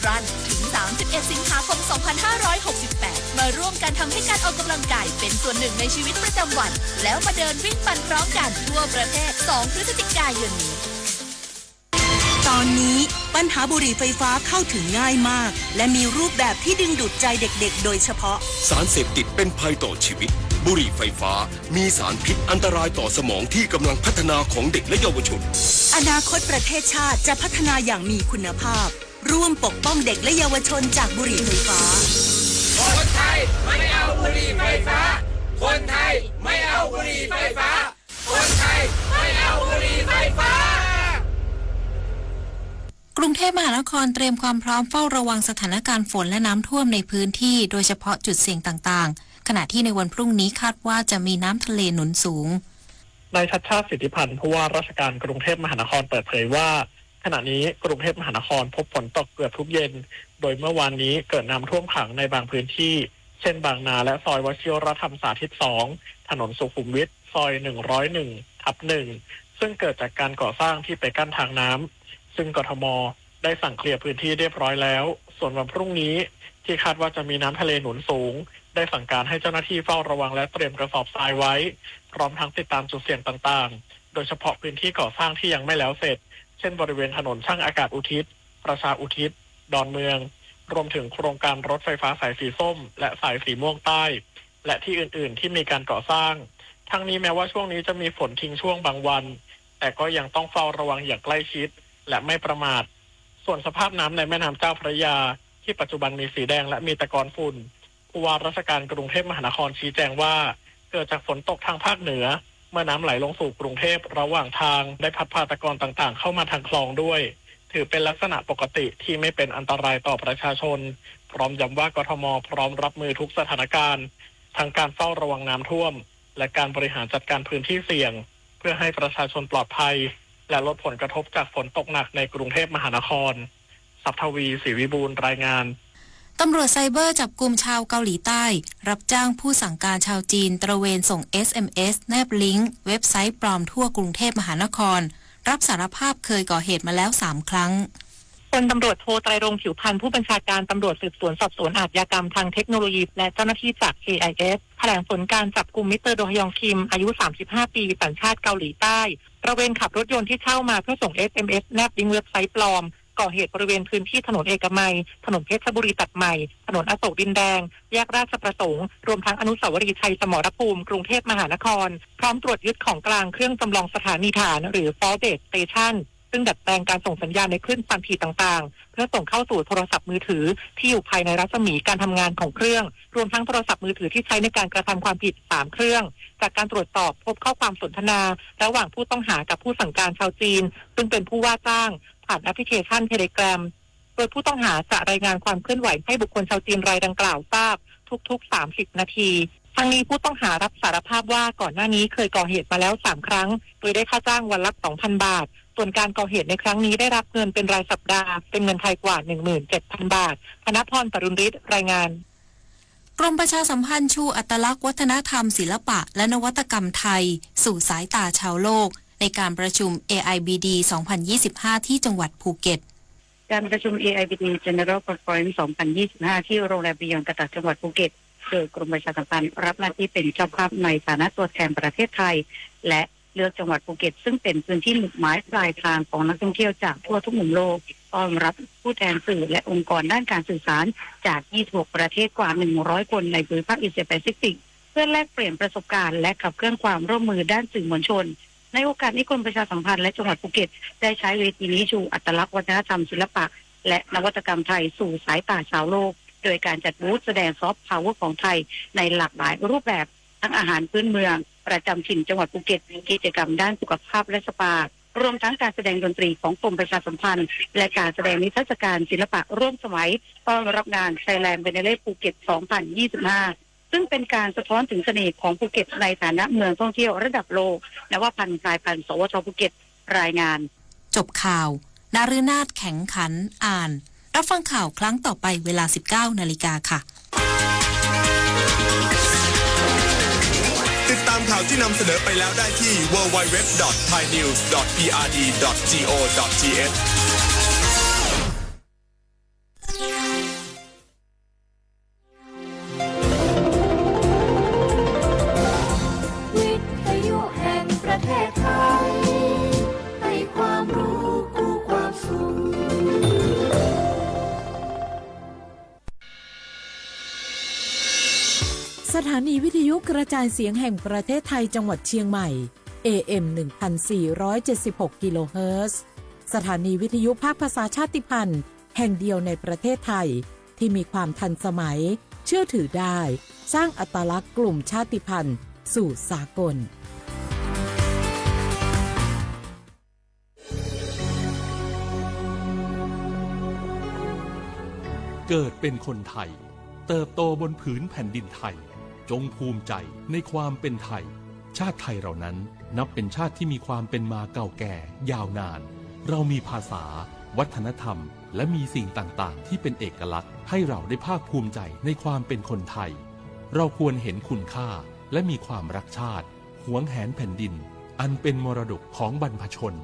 Run ถึง 31 สิงหาคม 2568 มาร่วมกันทำให้การออกกำลังกายเป็นส่วนหนึ่งในชีวิตประจำวัน แล้วมาเดินวิ่งปั่นพร้อมกันทั่วประเทศ 2 พฤศจิกายนนี้ตอนนี้ปัญหาบุหรี่ไฟฟ้าเข้าถึงง่ายมากและมีรูปแบบที่ดึงดูดใจเด็กๆโดยเฉพาะสารเสพติดเป็นภัยต่อชีวิตบุหรี่ไฟฟ้ามีสารพิษอันตรายต่อสมองที่กำลังพัฒนาของเด็กและเยาวชนอนาคตประเทศชาติจะพัฒนาอย่างมีคุณภาพร่วมปกป้องเด็กและเยาวชนจากบุหรี่ไฟฟ้าคนไทยไม่เอาบุหรี่ไฟฟ้าคนไทยไม่เอาบุหรี่ไฟฟ้าคนไทยไม่เอาบุหรี่ไฟฟ้ากรุงเทพมหานครเตรียมความพร้อมเฝ้าระวังสถานการณ์ฝนและน้ำท่วมในพื้นที่โดยเฉพาะจุดเสี่ยงต่างๆขณะที่ในวันพรุ่งนี้คาดว่าจะมีน้ำทะเลหนุนสูงนายชัชชาติสิทธิพันธ์ผู้ว่าราชการกรุงเทพมหานครเปิดเผยว่าขณะนี้กรุงเทพมหานครพบฝนตกเกือบทุกเย็นโดยเมื่อวานนี้เกิดน้ำท่วมขังในบางพื้นที่เช่นบางนาและซอยวชิรธรรมสาธิต2ถนนสุขุมวิทซอย101/1ซึ่งเกิดจากการก่อสร้างที่ไปกั้นทางน้ำซึ่งกทมได้สั่งเคลียร์พื้นที่เรียบร้อยแล้วส่วนวันพรุ่งนี้ที่คาดว่าจะมีน้ำทะเลหนุนสูงได้สั่งการให้เจ้าหน้าที่เฝ้าระวังและเตรียมกระสอบทรายไว้พร้อมทั้งติดตามจุดเสี่ยงต่างๆโดยเฉพาะพื้นที่ก่อสร้างที่ยังไม่แล้วเสร็จเช่นบริเวณถนนช่างอากาศอุทิศประชาอุทิศดอนเมืองรวมถึงโครงการรถไฟฟ้าสายสีส้มและสายสีม่วงใต้และที่อื่นๆที่มีการก่อสร้างทั้งนี้แม้ว่าช่วงนี้จะมีฝนทิ้งช่วงบางวันแต่ก็ยังต้องเฝ้าระวังอย่างใกล้ชิดและไม่ประมาทส่วนสภาพน้ำในแม่น้ำเจ้าพระยาที่ปัจจุบันมีสีแดงและมีตะกอนฝุ่นผู้ว่าราชการกรุงเทพมหานครชี้แจงว่าเกิดจากฝนตกทางภาคเหนือเมื่อน้ำไหลลงสู่กรุงเทพระหว่างทางได้พัดพาตะกอนต่างๆเข้ามาทางคลองด้วยถือเป็นลักษณะปกติที่ไม่เป็นอันตรายต่อประชาชนพร้อมย้ำว่ากทมพร้อมรับมือทุกสถานการณ์ทั้งการเฝ้าระวังน้ำท่วมและการบริหารจัดการพื้นที่เสี่ยงเพื่อให้ประชาชนปลอดภัยและลดผลกระทบจากฝนตกหนักในกรุงเทพมหานครศัพทวีศรีวิบูลย์รายงานตำรวจไซเบอร์จับกุมชาวเกาหลีใต้รับจ้างผู้สั่งการชาวจีนตระเวนส่ง SMS แนบลิงก์เว็บไซต์ปลอมทั่วกรุงเทพมหานครรับสารภาพเคยก่อเหตุมาแล้ว3 ครั้งพลตำรวจโทไตรรงค์ผิวพันธ์ผู้บัญชาการตำรวจสืบสวนสอบสวนอาชญากรรมทางเทคโนโลยีและเจ้าหน้าที่จาก KIS แถลงผลการจับกุมมิสเตอร์โดฮยองคิมอายุ35 ปีสัญชาติเกาหลีใต้ตระเวนขับรถยนต์ที่เช่ามาเพื่อส่ง SMS แนบลิงก์เว็บไซต์ปลอมก่อเหตุบริเวณพื้นที่ถนนเอกมัยถนนเพชรบุรีตัดใหม่ถนนอโศกดินแดงแยกราชประสงค์รวมทั้งอนุสาวรีย์ชัยสมรภูมิกรุงเทพมหานครพร้อมตรวจยึดของกลางเครื่องจำลองสถานีฐานหรือ Fault Base Station ซึ่งดัดแปลงการส่งสัญญาณในคลื่นความถี่ต่างๆเพื่อส่งเข้าสู่โทรศัพท์มือถือที่อยู่ภายในรัศมีการทำงานของเครื่องรวมทั้งโทรศัพท์มือถือที่ใช้ในการกระทำความผิด3 เครื่องจากการตรวจสอบพบข้อความสนทนาระหว่างผู้ต้องหากับผู้สั่งการชาวจีนซึ่งเป็นผู้ว่าจ้างผ่านแอปพลิเคชัน Telegramโดยผู้ต้องหาจะรายงานความเคลื่อนไหวให้บุคคลชาวจีนรายดังกล่าวทราบทุกๆ30 นาทีทั้งนี้ผู้ต้องหารับสารภาพว่าก่อนหน้านี้เคยก่อเหตุมาแล้ว3 ครั้งโดยได้ค่าจ้างวันละ 2,000 บาทส่วนการก่อเหตุในครั้งนี้ได้รับเงินเป็นรายสัปดาห์เป็นเงินไทยกว่า 17,000 บาทธนพร ปรุณฤทธิ์รายงานกรมประชาสัมพันธ์ชูอัตลักษณ์วัฒนธรรมศิลปะและนวัตกรรมไทยสู่สายตาชาวโลกในการประชุม AIBD 2025 ที่จังหวัดภูเก็ตการประชุม AIBD General Conference 2025 ที่โรงแรมบิยอนกะตะจังหวัดภูเก็ตโดยกรมประชาสัมพันธ์รับหน้าที่เป็นเจ้าภาพในฐานะตัวแทนประเทศไทยและเลือกจังหวัดภูเก็ตซึ่งเป็นพื้นที่หมุดหมายปลายทางของนักท่องเที่ยวจากทั่วทุกมุมโลกต้อนรับผู้แทนสื่อและองค์กรด้านการสื่อสารจาก26 ประเทศกว่า 100 คนในภูมิภาคเอเชียแปซิฟิกเพื่อแลกเปลี่ยนประสบการณ์และขับเคลื่อนความร่วมมือด้านสื่อมวลชนในโอกาสนี้กรมประชาสัมพันธ์และจังหวัดภูเก็ตได้ใช้เวทีนี้ชูอัตลักษณ์วัฒนธรรมศิลปะและนวัตกรรมไทยสู่สายตาชาวโลกโดยการจัดบูธแสดงซอฟต์พาวเวอร์ของไทยในหลากหลายรูปแบบทั้งอาหารพื้นเมืองประจำถิ่นจังหวัดภูเก็ตกิจกรรมด้านสุขภาพและสปารวมทั้งการแสดงดนตรีของกรมประชาสัมพันธ์และการแสดงนิทรรศการศิลปะร่วมสมัยต้อนรับงาน Thailand Biennale ภูเก็ต 2025 ซึ่งเป็นการสะท้อนถึงเสน่ห์ของภูเก็ตในฐานะเมืองท่องเที่ยวระดับโลกนวพันธ์กลายพันธุ์สวทภูเก็ตรายงานจบข่าวดารุณาถแข็งขันอ่านรับฟังข่าวครั้งต่อไปเวลา 19 นาฬิกาค่ะติดตามข่าวที่นำเสนอไปแล้วได้ที่ www.thainews.prd.go.th ถานีวิทยุกระจายเสียงแห่งประเทศไทยจังหวัดเชียงใหม่ AM 1476 กิโลเฮิรตซ์สถานีวิทยุภาคภาษาชาติพันธุ์แห่งเดียวในประเทศไทยที่มีความทันสมัยเชื่อถือได้สร้างอัตลักษณ์กลุ่มชาติพันธุ์สู่สากลเกิดเป็นคนไทยเติบโตบนผืนแผ่นดินไทยจงภูมิใจในความเป็นไทยชาติไทยเรานั้นนับเป็นชาติที่มีความเป็นมาเก่าแก่ยาวนานเรามีภาษาวัฒนธรรมและมีสิ่งต่างๆที่เป็นเอกลักษณ์ให้เราได้ภาคภูมิใจในความเป็นคนไทยเราควรเห็นคุณค่าและมีความรักชาติหวงแหนแผ่นดินอันเป็นมรดกของบรรพชน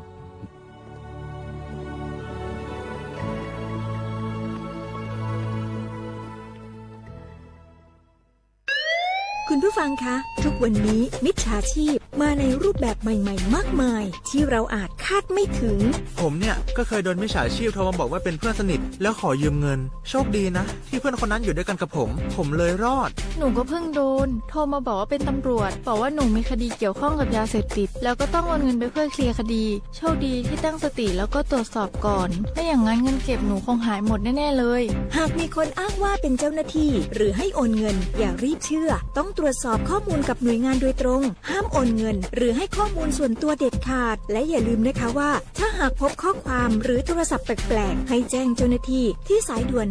คุณผู้ฟังคะทุกวันนี้มิจฉาชีพมาในรูปแบบใหม่ๆมากมายที่เราอาจคาดไม่ถึงผมเนี่ยก็เคยโดนมิจฉาชีพโทรมาบอกว่าเป็นเพื่อนสนิทแล้วขอยืมเงินโชคดีนะที่เพื่อนคนนั้นอยู่ด้วยกันกับผมเลยรอดหนูก็เพิ่งโดนโทรมาบอกว่าเป็นตำรวจบอกว่าหนูมีคดีเกี่ยวข้องกับยาเสพติดแล้วก็ต้องโอนเงินไปเพื่อเคลียร์คดีโชคดีที่ตั้งสติแล้วก็ตรวจสอบก่อนไม่อย่างนั้นเงินเก็บหนูคงหายหมดแน่ๆเลยหากมีคนอ้างว่าเป็นเจ้าหน้าที่หรือให้โอนเงินอย่ารีบเชื่อต้องตรวจสอบข้อมูลกับหน่วยงานโดยตรงห้ามโอนเงินหรือให้ข้อมูลส่วนตัวเด็ดขาดและอย่าลืมนะคะว่าถ้าหากพบข้อความหรือโทรศัพท์แปลกๆให้แจ้งเจ้าหน้าที่ที่สายด่วน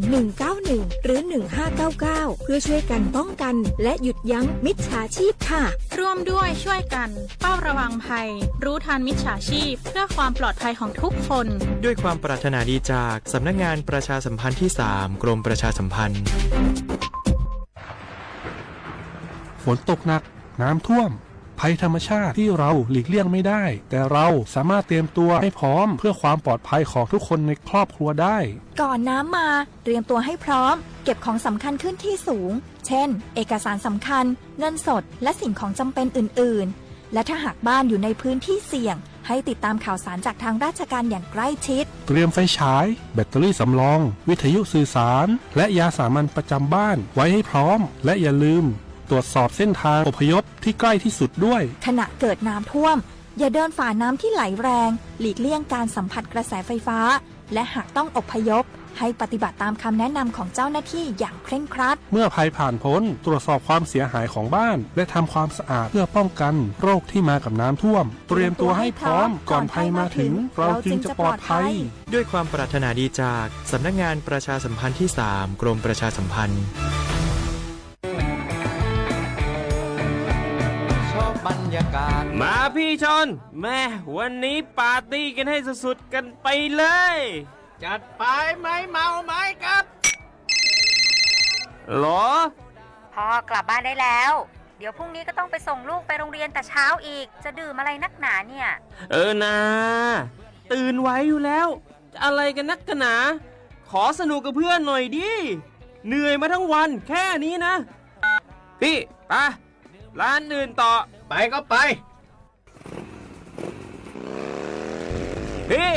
191หรือ1599เพื่อช่วยกันป้องกันและหยุดยั้งมิจฉาชีพค่ะร่วมด้วยช่วยกันเฝ้าระวังภัยรู้ทันมิจฉาชีพเพื่อความปลอดภัยของทุกคนด้วยความปรารถนาดีจากสำนักงานประชาสัมพันธ์ที่3กรมประชาสัมพันธ์ฝนตกหนักน้ำท่วมภัยธรรมชาติที่เราหลีกเลี่ยงไม่ได้แต่เราสามารถเตรียมตัวให้พร้อมเพื่อความปลอดภัยของทุกคนในครอบครัวได้ก่อนน้ำมาเตรียมตัวให้พร้อมเก็บของสำคัญขึ้นที่สูงเช่นเอกสารสำคัญเงินสดและสิ่งของจำเป็นอื่นๆและถ้าหากบ้านอยู่ในพื้นที่เสี่ยงให้ติดตามข่าวสารจากทางราชการอย่างใกล้ชิดเตรียมไฟฉายแบตเตอรี่สำรองวิทยุสื่อสารและยาสามัญประจำบ้านไว้ให้พร้อมและอย่าลืมตรวจสอบเส้นทางอพยพที่ใกล้ที่สุดด้วยขณะเกิดน้ำท่วมอย่าเดินฝ่าน้ำที่ไหลแรงหลีกเลี่ยงการสัมผัสกระแสไฟฟ้าและหากต้องอพยพให้ปฏิบัติตามคำแนะนำของเจ้าหน้าที่อย่างเคร่งครัดเมื่อภัยผ่านพ้นตรวจสอบความเสียหายของบ้านและทำความสะอาดเพื่อป้องกันโรคที่มากับน้ำท่วมเตรียมตัวให้พร้อมก่อนภัยมาถึงเราจึงจะปลอดภัยด้วยความปรารถนาดีจากสำนักงานประชาสัมพันธ์ที่3กรมประชาสัมพันธ์มาพี่ชนแม่วันนี้ปาร์ตี้กันให้สุดๆกันไปเลยจัดไปไหมเมาไหมครับหรอพ่อกลับบ้านได้แล้วเดี๋ยวพรุ่งนี้ก็ต้องไปส่งลูกไปโรงเรียนแต่เช้าอีกจะดื่มอะไรนักหนาเนี่ยนะตื่นไว้อยู่แล้วจะอะไรกันนักกันหนาขอสนุกกับเพื่อนหน่อยดิเหนื่อยมาทั้งวันแค่นี้นะพี่ไปร้านอื่นต่อไปก็ไปพี่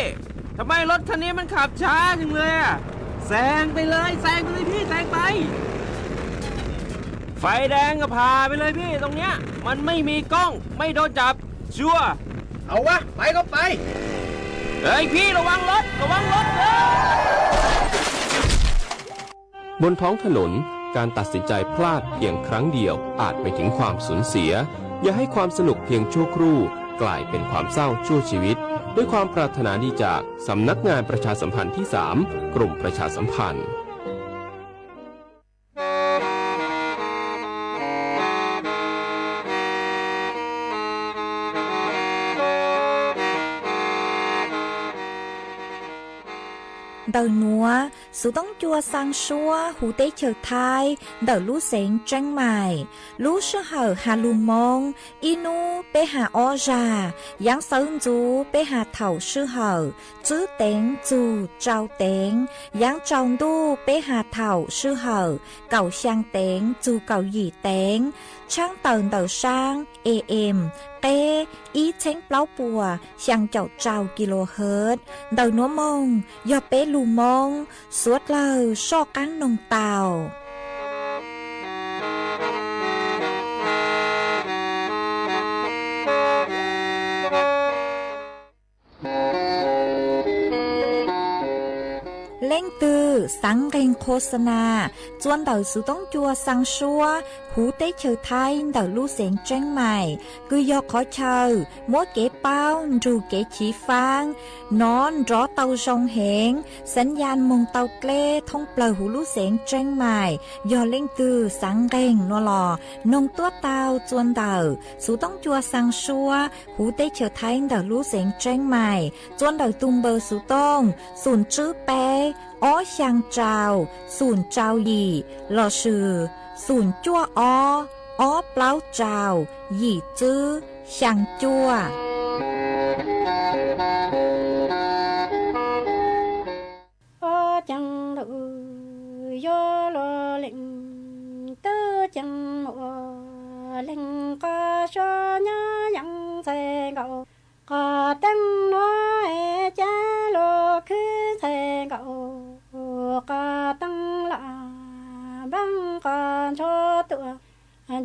ทำไมรถคันนี้มันขับช้าจังเลยอะแซงไปเลยพี่แซงไปไฟแดงก็พาไปเลยพี่ตรงเนี้ยมันไม่มีกล้องไม่โดนจับชัวร์เอาวะไปก็ไปเฮ้ยพี่ระวังรถบนท้องถนนการตัดสินใจพลาดเพียงครั้งเดียวอาจไปถึงความสูญเสียอย่าให้ความสนุกเพียงชั่วครู่กลายเป็นความเศร้าชั่วชีวิตด้วยความปรารถนาดีจากสำนักงานประชาสัมพันธ์ที่3กรมประชาสัมพันธ์ Đầu núa, sự tống chua sang xua, hủ tế chờ thai, đầu lũ xén tranh mài, lũ sư hở hà lù mông, inu bê hà o già, giáng sơn chú bê hà thảo sư hở, chứ tén chú trao tén, giáng tròn đu bê hà thảo sư hở, cầu sang tén chú cầu dì tén, trang tờn đầu sang, em, tê, ý chén pláu bùa, sang chậu trao kHz, đầu núa mông, do bê lù mông, suốt lời so cán nông tàu. เล่งตือสังเกงโฆษณาจวนเต่าสุต้องจัวสังชัวหูเต้เชอไทยเต่าลู่เสียงแจ้งใหม่กุยอขอเชอมัวเก๋เป้ารูเก๋ชีฟางนอนรอเต่าชงเหงสัญญาณมงเต่าเกล้ท่องเปล่าหูลู่เสียงแจ้งใหม่ยอเล่งตือสังเกงนัวหลอนงตัวเต่าจวนเต่าสุต้องจัวสังชัวหูเต้เชอไทยเต่าลู่เสียงแจ้งใหม่จวนเต่าตุงเบอร์สุต้องศูนย์จื้อเป้อ้อช่างเจ้าศูนย์เจ้าหยี่หล่อชื่อศูนย์จั่วอ้อเปล่าเจ้าหยี่จื้อช่างจั่วจังดูโยโลเล่งตื้อจังมัวเล่งก็ชอญายังใส่เกาก็ตั้งน้อยจ้าโลคือใส่เกาก็ตั้งละบังก็ชอตัว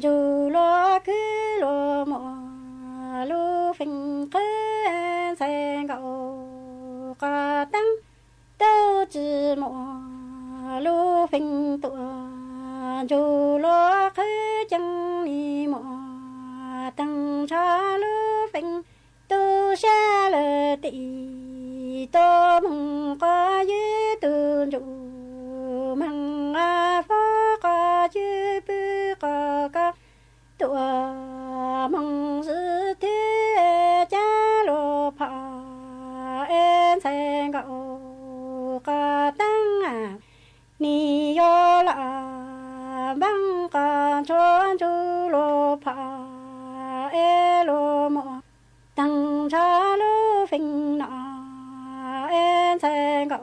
จูโลคือโลมัวลูฟิงคือใส่เกาก็ตั้งđâu chỉ mò lu phình tụa dù lo khứ chân đi mò tăng cha lu phình tu xa lờ tị tô mong có dư tu dù mong a phó có dư bư có tụa mong giữ thế cha lo phà em sẽ gạo ca tăng à ni yo la bang ca chuan chu lo pha e lo mo tăng cha lo phình na en sen ga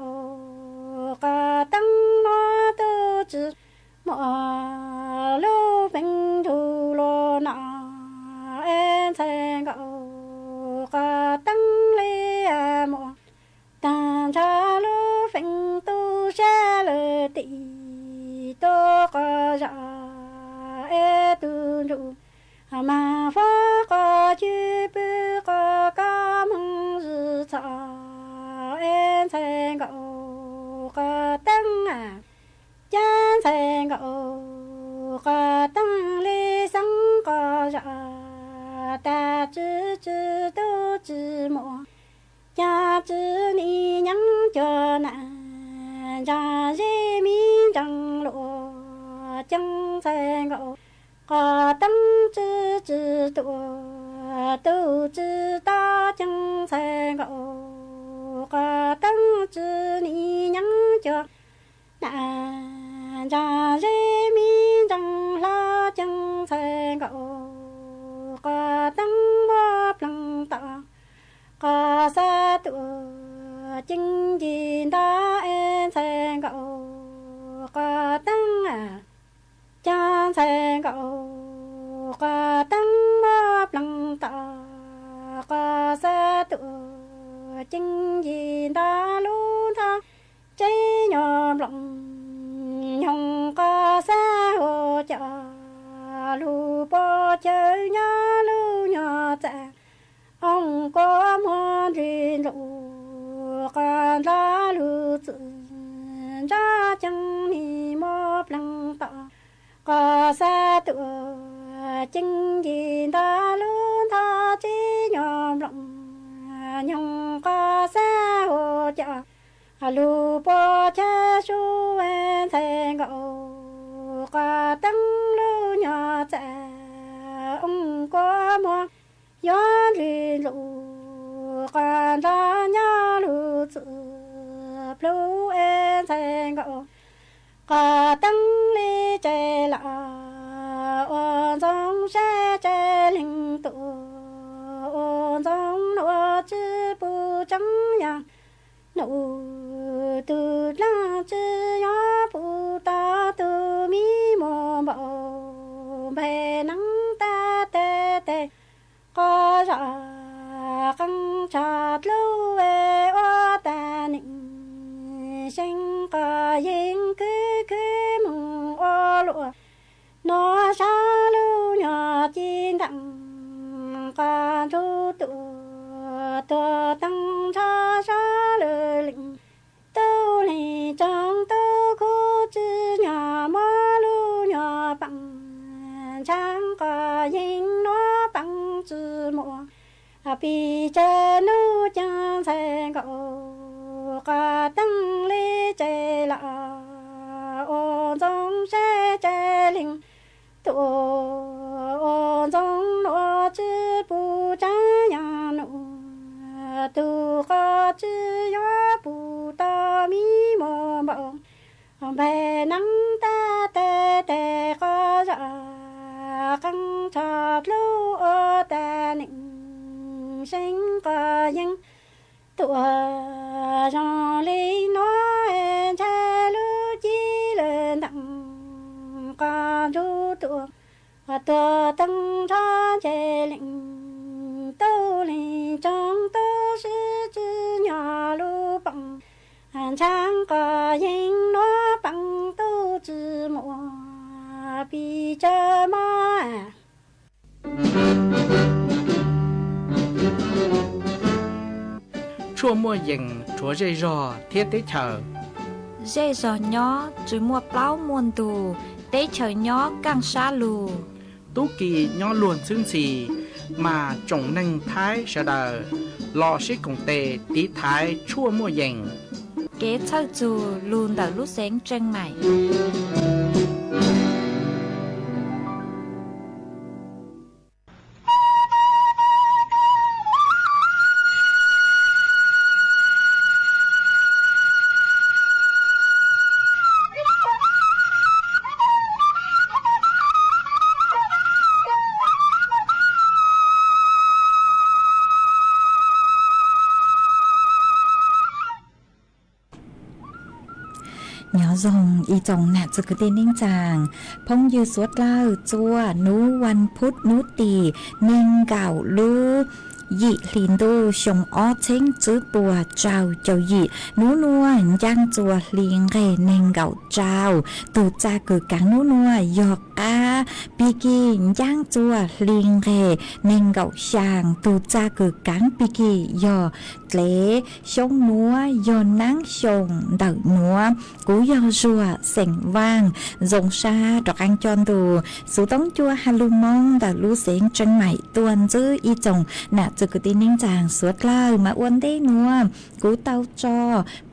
ca tăng no tu chi mo lo phình chu lo na en sen ga ca tăng le mo tăng cha lo phình tu xa lờ tị tô có dạ e tu rụ mà phó có chư bư có ca mong dư sa en sen gạo có tăng à chan sen gạo có tăng lê sang có dạ ta chư chư tu chư mộ cha chư ni nhắn cho nà cha dê mi chẳng lộ chẳng sen gạo có tăng chư chư tu chư ta chẳng sen gạo có tăng chư ni nhắn cho nà cha dê mi chẳng la chẳng sen gạo có tăng bó plăng ta có sa tu chính gì đã em sen gạo có tăng à cha sen gạo có tăng bóp lăng ta có sa tu chính gì đã luôn tha chế nhỏ lòng nhung có sa hồ cha lu po chơi nhỏ lu nhỏ cha ông có món riêng rượu còn ra lưu tự ra chẳng ni mò lăng tọ có xa tựa chính gì ta luôn tha chỉ nhom rộng nhung có xa hồ cha lu po cha su en sen gạo có tăng lu nhỏ cha ông có món gió riêng rượu còn ra nhà lưu tự plu en sen gạo có tăng ly chè lạ ôn dòng xe chè linh tụ ôn dòng nụ chư bù trắng nhà nụ từ la chư gió bù ta từ mi mò bầu bè nắng ta tê tê có ra căng chặt lâu về ô ta nịnh sinh cả yên cứ mong ô lụa nó xa lâu nhỏ chín đặng cả chú tụa tụa tăng xa xa lờ lịnh tâu lì bi cha nu chang sai gao ka tang li chai la o zong sai chai ling tu o zong lo chi bu cha ya nu tu ka chi ya bu ta mi mo mo bè nắng ta tê tê có dạ căng chọt lưu ô ta nịnh sinh có những tụa cho lý nói cha lưu chi lên đặng có chú tụa tụa tăng cho chê lịnh tu lì trong tu sư chư nhỏ lưu bằng chẳng có những nó bằng tu chữ mùa bị chơ mơ chua mua dừng chúa dây rò thiết tế chờ dây rò nhỏ chữ mua plau muôn tù tế chờ nhỏ càng xa lù tú kỳ nhỏ luôn xương xì mà trồng nâng thái sợ đờ lò xích cùng tề tí thái chua mua dừng kế thơ dù luôn đỡ lúc sáng chân mày nhỏ dòng y dòng nạtจะกระเด็นนิ่งจางพงยืสวดเล่าจัวนูวันพุธนูตีนิ่งเก่าลูdị liền đô sông ó chính chữ bùa trào chầu dị nú nua giang chùa liền ghề nên gạo trào từ cha cử cắn nú nua giọt ca piki giang chùa liền ghề nên gạo sàng từ cha cử cắn piki giò lễ sông núa giò nắng sông đậu núa cú giò rùa sành vang rồng xa đọc ăn tròn đồ số tống chua halumong đào lú sến chân mày tuần dư y chồng nạจะกตินิ่งจางสวดเล่ามาอ้วนได้นัวกูเตาจอ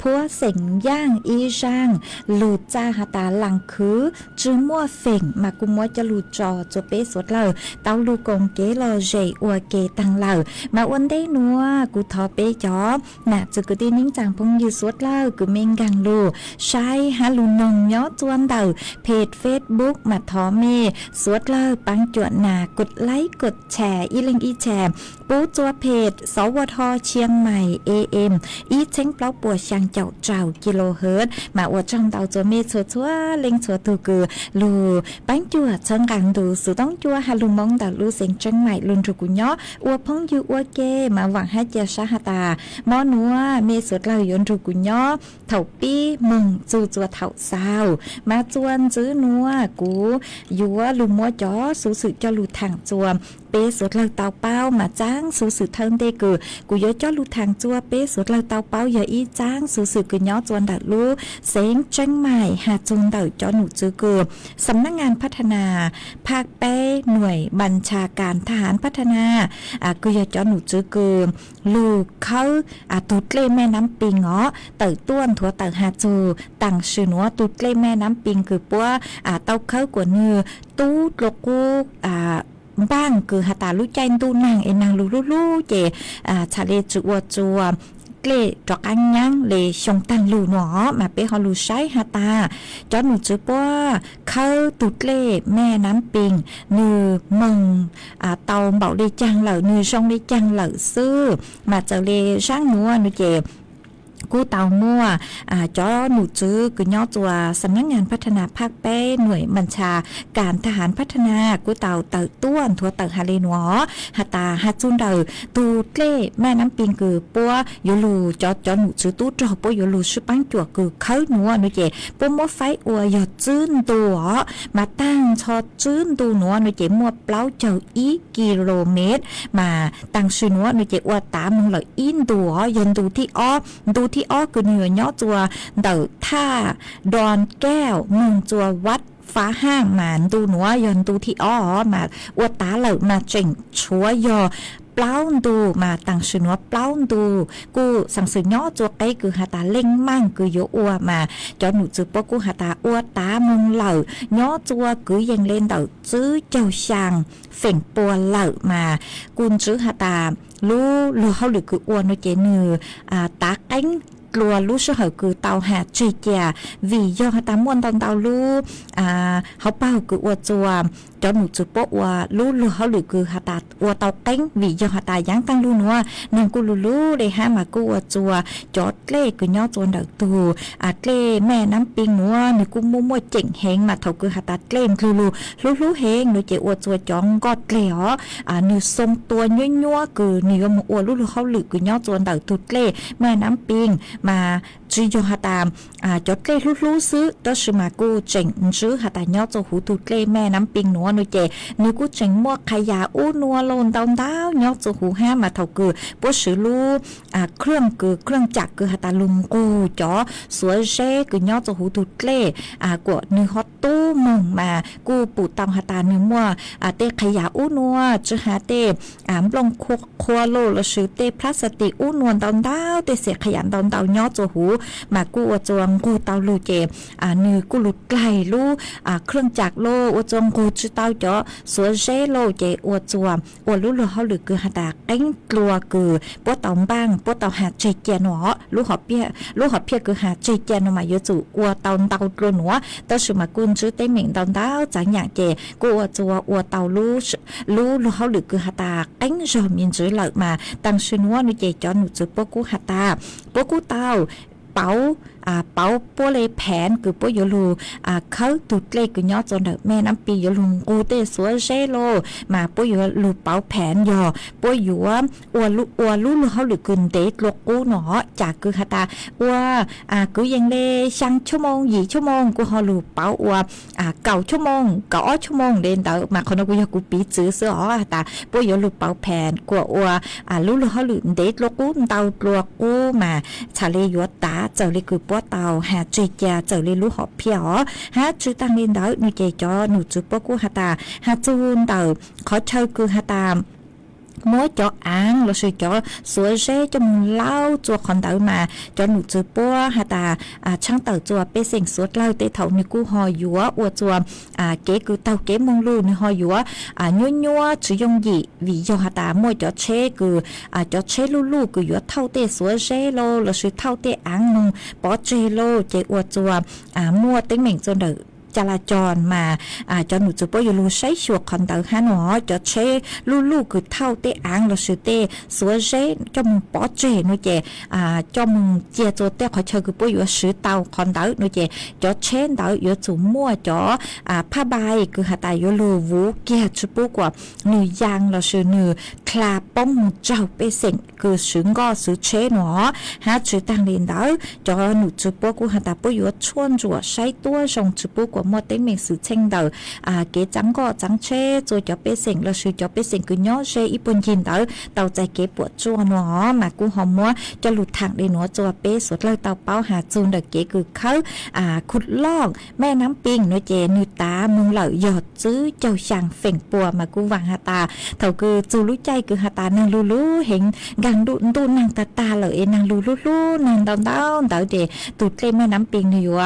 พัวเสงย่างอีช่างหลุดจ้าหาตาหลังคือจื้อมั่วเฟ่งมากูมัวจะหลุดจอจะเป๊สวดเล่าเตาลูกงเกลอเจอัวเกตังเล่ามาอ้วนได้นัวกูทอเป๊จอน่ะจะกตินิ่งจางพงยืสวดเล่ากูเมงกังลูใช้ฮาลูนงย้อจวนเต่าเพจเฟซบุ๊กมาทอเมสวดเล่าปังจวนหนากดไลค์กดแชร์อีลิงอีแชร์ปูจัวเพจสวทเชียงใหม่ AM อีเช้งเปล่าปัวช่างเจ้าเจ้ากิโลเฮิรตซ์มาอวดจังเตาจัวเมชัวชัวเล็งชัวตูกือลูปังจัวเชิงกันดูสุต้องจัวฮาลุมงตาลูเสียงจังใหม่ลุนทุกุญญออวดพงยูอวดเกมาหวังให้เจชาหตามอนัวเมสุดเล่ายนทุกุญญอเถ่าปีมึงจูจัวเถ่าสาวมาจวนจื้อนัวกูยัวลุมัวจอสูสึจอลูทางจัวเปสุดเล่าเตาเป้ามาจ้างสูสึเทิงเตกือกูยจอลูทางจัวเปสุดเล่าเตาเป้าอย่าอีจ้างสูสึกือย้อจวนดัดลูเสียงจังใหม่หาจนเต่าจอหนูจื้อกือสำนักงานพัฒนาภาคเป้หน่วยบัญชาการทหารพัฒนากูยจอหนูจื้อกือลูกเขาตุดเล่แม่น้ำปิงอ๋อเต่าต้วนถั่วเต่าหาจูต่างชื่อหนัวตุดเล่แม่น้ำปิงคือปัวเต้าเขากว่าเนื้อตู้โลกูบ้างคือหาตาลู่ใจตู้นางเอ็นนางลู่เจชาเลจัวเกลจอกอันยังเลยชงตันลู่หนอมาเปฮอลูใช้หาตาจอหนูจื้อปัวเขาตุดเล่แม่น้ำปิงเนื้อมึงเตาเบาได้จังเหล่าเนื้อชงได้จังเหล่าซื้อมาเจอเลยช่างหนัวหนูเจกูเตามั่วจอหนูจื้อคือย่อตัวสำนักงานพัฒนาภาคเป้หน่วยบัญชาการทหารพัฒนากูเตาต้วนถั่วเตาฮาเลนัวหาตาฮาจุนเดอตูเล่แม่น้ำปิงคือปัวยูลูจอหนูจื้อตู้จอปัวยูลูชื่อปังจั่วคือเขาหนัวหนูเจปัวมัวไฟอัวหยอดจื้นตัวมาตั้งชอจื้นตัวหนัวหนูเจมัวเปล่าเจ้าอีกิโลเมตรมาตั้งชื่อหนัวหนูเจอัวตามึงเลยอินตัวยันดูที่อ้อดูที่อ้อคือเหนือย่อจัวเดาท่าดอนแก้วเมืองจัววัดฟ้าห้างหมานดูหนัวยนดูที่อ้อมาอวดตาเหล่ามาเจ่งชัวยอ เปล่าดูมาตั้งชื่อว่าเปล่าดูกูสั่งสื่อย่อจัวไกคือหาตาเล่งมั่งคือโยอัวมาจอหนูจือปกูหาตาอัวตามงเหล่าย่อจัวคือยังเล่นเต่าจื้อเจ้าช่างเฝ่งปัวเหล่ามากุนจื้อหาตารู้เขาหรือคืออัวโนเจนือตาเก้งกลัวรู้เฉยคือเตาหาเจียvì do họ ta muốn tao lu họ bao cứ uo chùa cho nụ chụp bộ uo lu họ lử cứ họ ta uo tao cánh vì do họ ta dáng tăng lu nữa nên cô lu để ha mà cô uo chùa cho lê cứ nhó chùa đỡ tù lê mẹ nắm pin nữa nên cô mua chỉnh hẹn mà thầu cứ họ ta lê lu hẹn nữa chị uo chùa chọn gót lê họ nụ sông tua nhua cứ nụ mà uo lu họ lử cứ nhó chùa đỡ tù lê mẹ nắm pin mà chỉ do họ ta cho lê luซื้อก็คือมากูเจ๋งซื้อหาตาย่อจะหูตุเล่แม่น้ำปิงนัวนุเจนูกูเจ๋งมั่วขยาอู้นัวโลนดาวดาวย่อจะหูห้ามาเท่าคือปุ๊ซื้อลูเครื่องจักรคือหาตาลุงกูจ่อสวยเช่คือย่อจะหูตุเล่กว่านูฮอตตู้มงมากูปูตามหาตาเนื้อมั่วเตะขยาอู้นัวจะหาเตะลงครัวโลแล้วซื้อเตะพลาสติกอู้นวลดาวดาวเตะเสียขยันดาวย่อจะหูมากูจวงกูเตาลูเจนือกูหลุดไกลลู่เครื่องจักรโลอวจงกูชื่อเต้าจ่อสวนเช่โลเจอวจวมอวลู่หลุดเขาหรือคือหาตาเอ็งกลัวคือปวดตองบ้างปวดเตาหาใจเจียนหนอลู่หอบเพี้ยคือหาใจเจียนมาเยอะจู่อวเตากลัวหนัวเต้าชื่อมากุนชื่อเต้เหม่งเตาดาวจังอย่างเจกูอวจวอวเตาลู่เขาหรือคือหาตาเอ็งจอมินจื้อเหลิกมาตั้งชื่อนัวนุเจจ่อหนูจื้อปวกูหาตาปวกูเตาเป๋าปัวเลยแผนคือปัวอยู่ลูเขาตุดเล็กคือย้อนจนเด็กแม่น้ำปีอยู่ลุงกูเตสวยเชโลมาปัวอยู่ลูเป๋าแผนยอปัวอยู่ว่าอวลูเขาหรือกุนเตะลูกกูหนอจากคือคาตาว่ากูยังเล่ช่างชั่วโมง2 ชั่วโมงกูฮอลูเป๋าว่าเก่าชั่วโมงชั่วโมงเดินเต๋อมาคนกูอยากกูปีจื้อเสื้อตาปัวอยู่ลูเป๋าแผนกูว่าลูเขาหรือเตะลูกกูเตาลูกกูมาชาเลยัวตาเจ้าเลยคือปัวเตาหาใจแก่เจอเลยรู้หอบเพียวหาจื้อตั้งเล่นเต๋อหนูใจจ่อหนูจื้อปัวกูหาตาหาจูนเต๋อเขาเช่าคือหาตามัวจ่ออ่างเราช่วยจ่อสวยเช่จะมึงเล่าจัวคอนเต๋อมาจ่อหนูจื้อปัวหาตาช่างเต๋อจัวเป็นเสียงสวดเล่าเตะเถาในกูหอยัวอวดจัวเก๋คือเต๋อเก๋มงลูในหอยัวยัวจื้อยงหยีวิยอหาตามัวจ่อเช่คือจ่อเช่ลู่คือยัวเท่าเตะสวยเช่โลเราช่วยเท่าเตะอ่างมึงปอเจโลเจอวดจัวมัวเต็งเหม่งจนเดอจราจรมาจอหนูจะป้อยลูใช้ชัวคอนเตอร์ฮะหนอจะเชลู่คือเท่าเตอ่างเราซื้อเตสวยเชจอมึงปอเจนูเจจอมึงเจียโจเตขอเชคือป้อยซื้อเตาคอนเตอร์นูเจจะเชนเตออยู่จุ่มมั่วจะผ้าใบคือหาตายลูวูเกียชุปุกว่าหนูยางเราซื้อหนูคลาป้องมึงเจ้าไปเส็งคือซื้อก็ซื้อเชหนอหาซื้อตังเรียนเตอจอหนูจะป้อยกูหาตาป้อยชวนจั่วใช้ตัวส่งชุปุกว่ามัวเต็งเมงสื่อเช่งเดอเก๋จังก็จังเช่ตัวจะไปเสียงเราซื้อจะไปเสียงคือย้อเช่อีปุ่นยินเตาใจเก๋ปวดจัวหนอมากูหอมมัวจะหลุดทางได้หนอจัวเป้สดเลยเตาเป้าหาจูนเดอเก๋คือเขาขุดลอกแม่น้ำปิงเนเจนูตามึงเหล่าหยอดซื้อเจ้าช่างเฝ่งปัวมากูวางหาตาเท่าคือจูรู้ใจคือหาตานางลูเห็นกังดูนางตาเหล่าเอนางลูนางดาวเตาเจตุดเล่แม่น้ำปิงนี่อยู่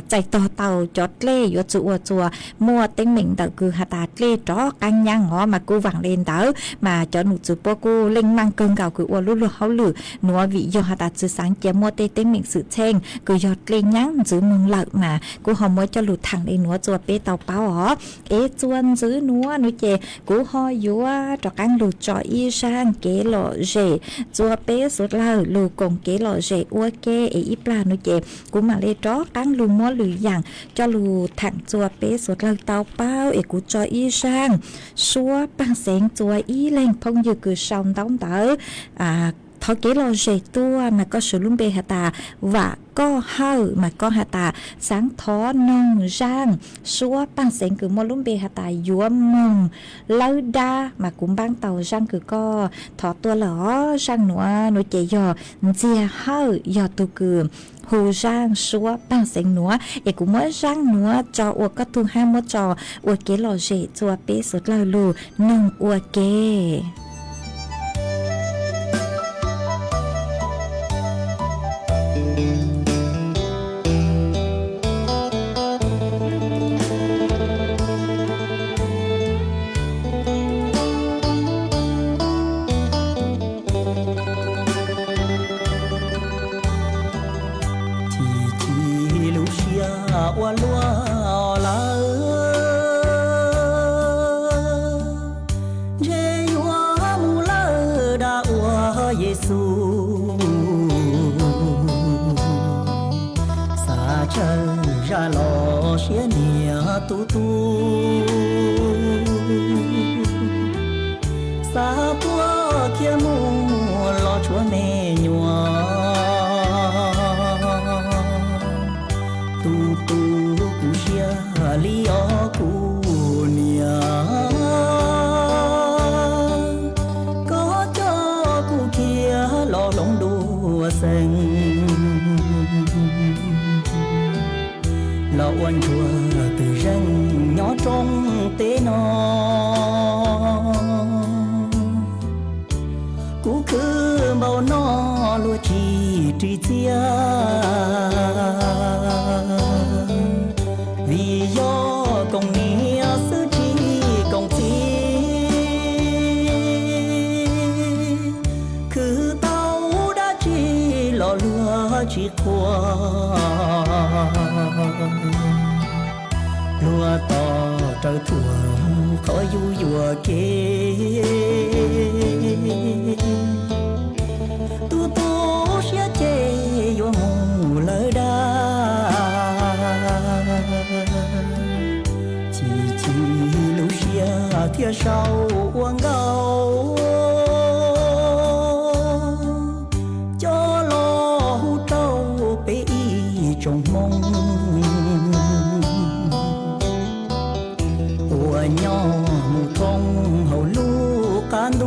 ใจต่อเตาจอดเล่ยจัวมัวเต็งเหม่งเตอคือหาตาเล่จ่อกันยังหอมากูวางเล่นเตอมาจอหนูจูปกูเล่งมังเกิงเก่าคือลู่เขาหรือหนัววิยอหาตาจื้อสังเจียมัวเต็งเหม่งสื่อเช่งคือยอดเล่งยังจื้อมึงเหล่ามากูหอมมัวจะหลุดทางในหนัวจัวเป้เตาเป้าหอจวนจื้อหนัวนุเจกูหอยัวจอกันหลุดจออีช่างเกหล่อเจจัวเป้สุดเล่าลูกงเกหล่อเจอัวเกอีปลานุเจกูมาเลยจ่อกันลูมัวหรืออย่างจอลูถังจัวเป้สดเลยเตาเป้ากูจออีช่างชัวปังเสียงจัวอีแรงพงอยู่คือชาวต้องเตอทอเกลอเจตัวมาก็สุลุ่มเบหตาว่าก็เฮามาก็หาตาสังท้อนงร่างชัวปังเสียงคือมลุ่มเบหตายัวมึงเล่าดามากุมบ้างเตาร่างคือก็ถอตัวหล่อช่างหนัวหนูเจยอเจียเฮายอตุคือหูร่างชัวปังเสียงหนัวกูมั่วร่างหนัวจออวก็ตูห้ามมั่วจออวเกลอเจจัวเป้สุดเล่าลูนงอวเก ว่าลัวลาเจยัวมูลาดาอัวเยซูสาเชจะรอเชียเนียตูสาตัวเขียมูรอชัวเมยัวตูกูเชียลีออกูเนียก็เจ้ากูเขียรอลงดูเซ็งเราวันชัวtừ rừng nhỏ trong tế nó cú cứ bao nó lúa chỉ chia vì do công nia sư chi công chi cứ tao đã chi lò lúa chỉ qua lúa to trở thua khỏi du dùa kê tu xia chê vô mù lỡ đa chỉ lũ xia thia sau uang gạo cho lo hú trâu bê y trong mong nhỏ mù thông hầu lu can du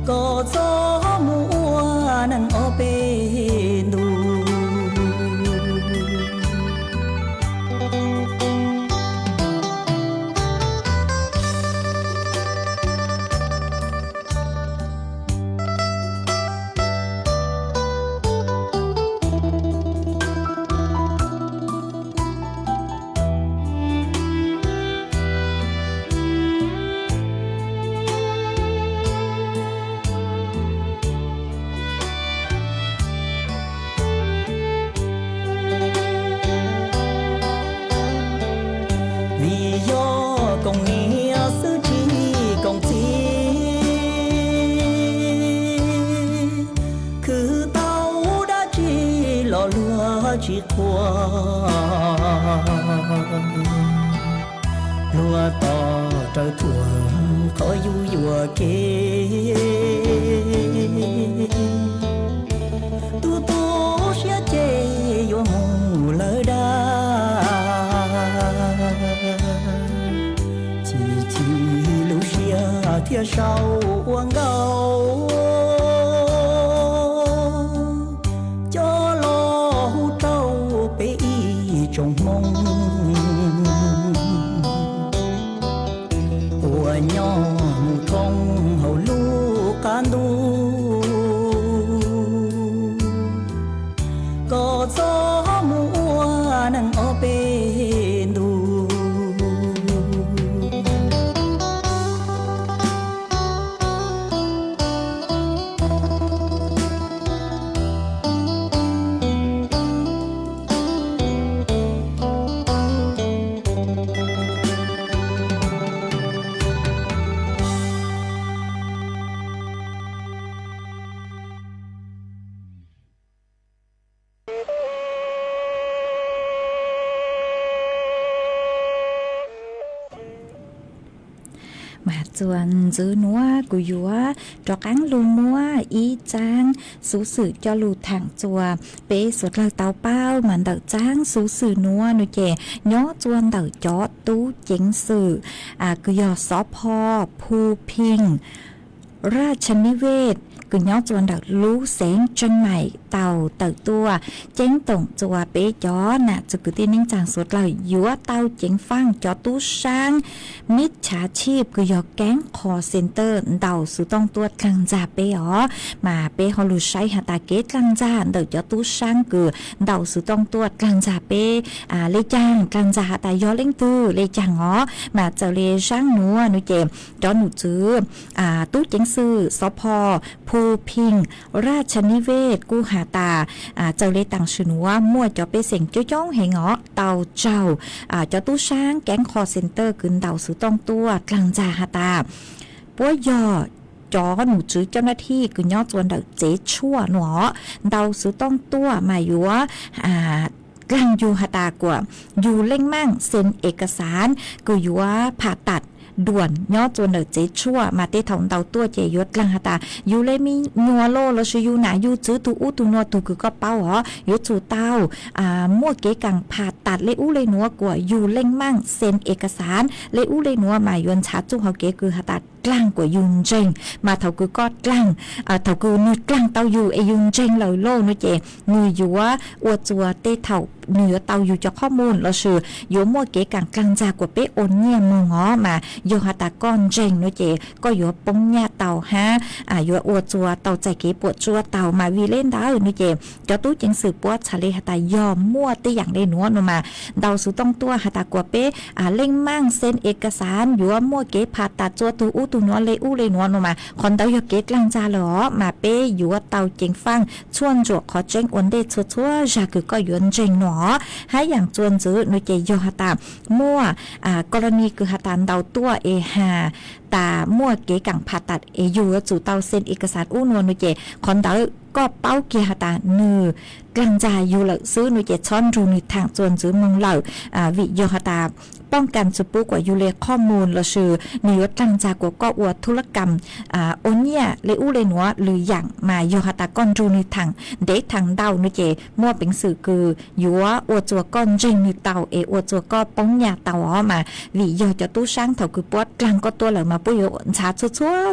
có gió mùa nắng ở bên du chỉ qua lúa to trở thua khỏi du dùa kê tu xia chê vô mù lỡ đa chỉ lũ xia thia sau uang gạo trong mong của nhỏ mù thông hầu lu can du có gió mùa nắng ở bên duส่วนgiữ núa của dúa cho cán lù mua y chang số sự cho lù thẳng chùa bế suốt lời tàu bao màn đợi chang số sự núa nuôi trẻ nhó chuan đợi chó tú chính sự cứ dò xó pho pu pingราชนิเวศcứ nhó chuan đợi lú sáng chân mày tàu tự tua chén tổng chùa bế chó nè cho cứ tin ninh chàng suốt lời dúa tàu chén phang chó tú sangมิจฉาชีพคือยอแก๊งคอเซ็นเตอร์เดาสุต้องตัวกลางจ่าเปอ๋อมาเปฮอลูใช้หาตาเกตกลางจ่าเดาจะตู้ช่างคือเดาสุต้องตัวกลางจ่าเปเลจางกลางจ่าหาตายอเล่งตื้อเลจางอ๋อมาเจอเลช่างนัวนุเจมจอหนูจื้อตู้เจ๋งซื่อสพภู กูพิงราชนิเวศกูหาตาเจ้าเลยต่างชื่อว่ามั่วจะไปเสียงจ้องเหงาะเตาเจ้าจะตู้ช้างแก๊งคอเซ็นเตอร์กึนเต่าสือต้องตัวกลางจาหาตาปัวยอจอหนูจื้อเจ้าหน้าที่คือย่อจวนเดาเจ๊ชั่วหนอเดาซื้อต้องตัวมาอยู่ว่ากลางอยู่หาตากว่าอยู่เล่งมั่งเซ็นเอกสารคืออยู่ว่าผ่าตัดด่วนย่อจวนเดอเจ๊ชั่วมาเตะถองเตาตัวเจยศกลางหาตาอยู่เลยมีนัวโลแล้วชื่ออยู่หนาอยู่จื้อตูอู้ตูนัวตูคือก็เป้าหรอยศจูเต้ามั่วเก๋กังผ่าตัดเลยอู้เลยนัวกว่าอยู่เล่งมั่งเซ็นเอกสารเลยอู้เลยนัวมายวนชาจุ้งเฮาเก๋คือหาตากลางกว่ายุนเจงมาเท่าคือก็กลางเท่าคือนึกกลางเตาอยู่ไอยุนเจงเลยโลนู่นเจมืออยู่ว่าอวดจัวเตเท่าเหนือเตาอยู่จะข้อมูลเราชื่อโยมั่วเก๋กังกลางจากว่าเป้โอนเนี่ยมืองอมาโยหาตาก้อนเจงนู่นเจก็อยู่ปงเนี่ยเตาฮะอยู่อวดจัวเตาใจเก๋ปวดจัวเตามาวีเล่นดาวนู่นเจจะตู้จิงสืบปวดชาเลหาตายอมมั่วตีอย่างได้หนัวนูมาเดาสุต้องตัวหาตากว่าเป้เล่งมั่งเซ็นเอกสารอยู่ว่ามั่วเก๋ผ่าตัดจัวตูอู้ตูนัวเลยอู้เลยนัวนูมาคนเตาอยู่เก๋กลางจาหรอมาเป้อยู่ว่าเตาเจงฟังชวนจวกขอเจงอวนเดชัวชัวจากคือก็ยวนเจงหนอให้อย่างจวนจื้อนู่นเจโยหาตามั่วกรณีคือหาตาเดาตัวเอหาตามั่วเก๋กังผ่าตัดอยู่จู่เตาเซ็นเอกสารอู้นวลนู่นเจคนเตาก็เป้าเกียหาตาเนือกลางใจอยู่เหล่าซื้อนู่นเจช้อนรูนิทางจวนจื้อมึงเหล่าวิโยหาตาป้องกันสุปุกว่าอยู่เลข้อมูลละชื่อนิยตลังจากก็อวดธุรกรรมโอเนี่ยเลอู้เลนัวหรืออย่างมาโยหตาก้อนรูนิทางเด็กทางเดานุเจมั่วเป็นสื่อคือยัวอวดจัวก้อนเจงนิเตาอวดจัวก็ป้องยาเตาอ๋อมาวิโยจะตู้ช่างเถาคือปวดกลางก็ตัวเหล่ามาปุยชาชัว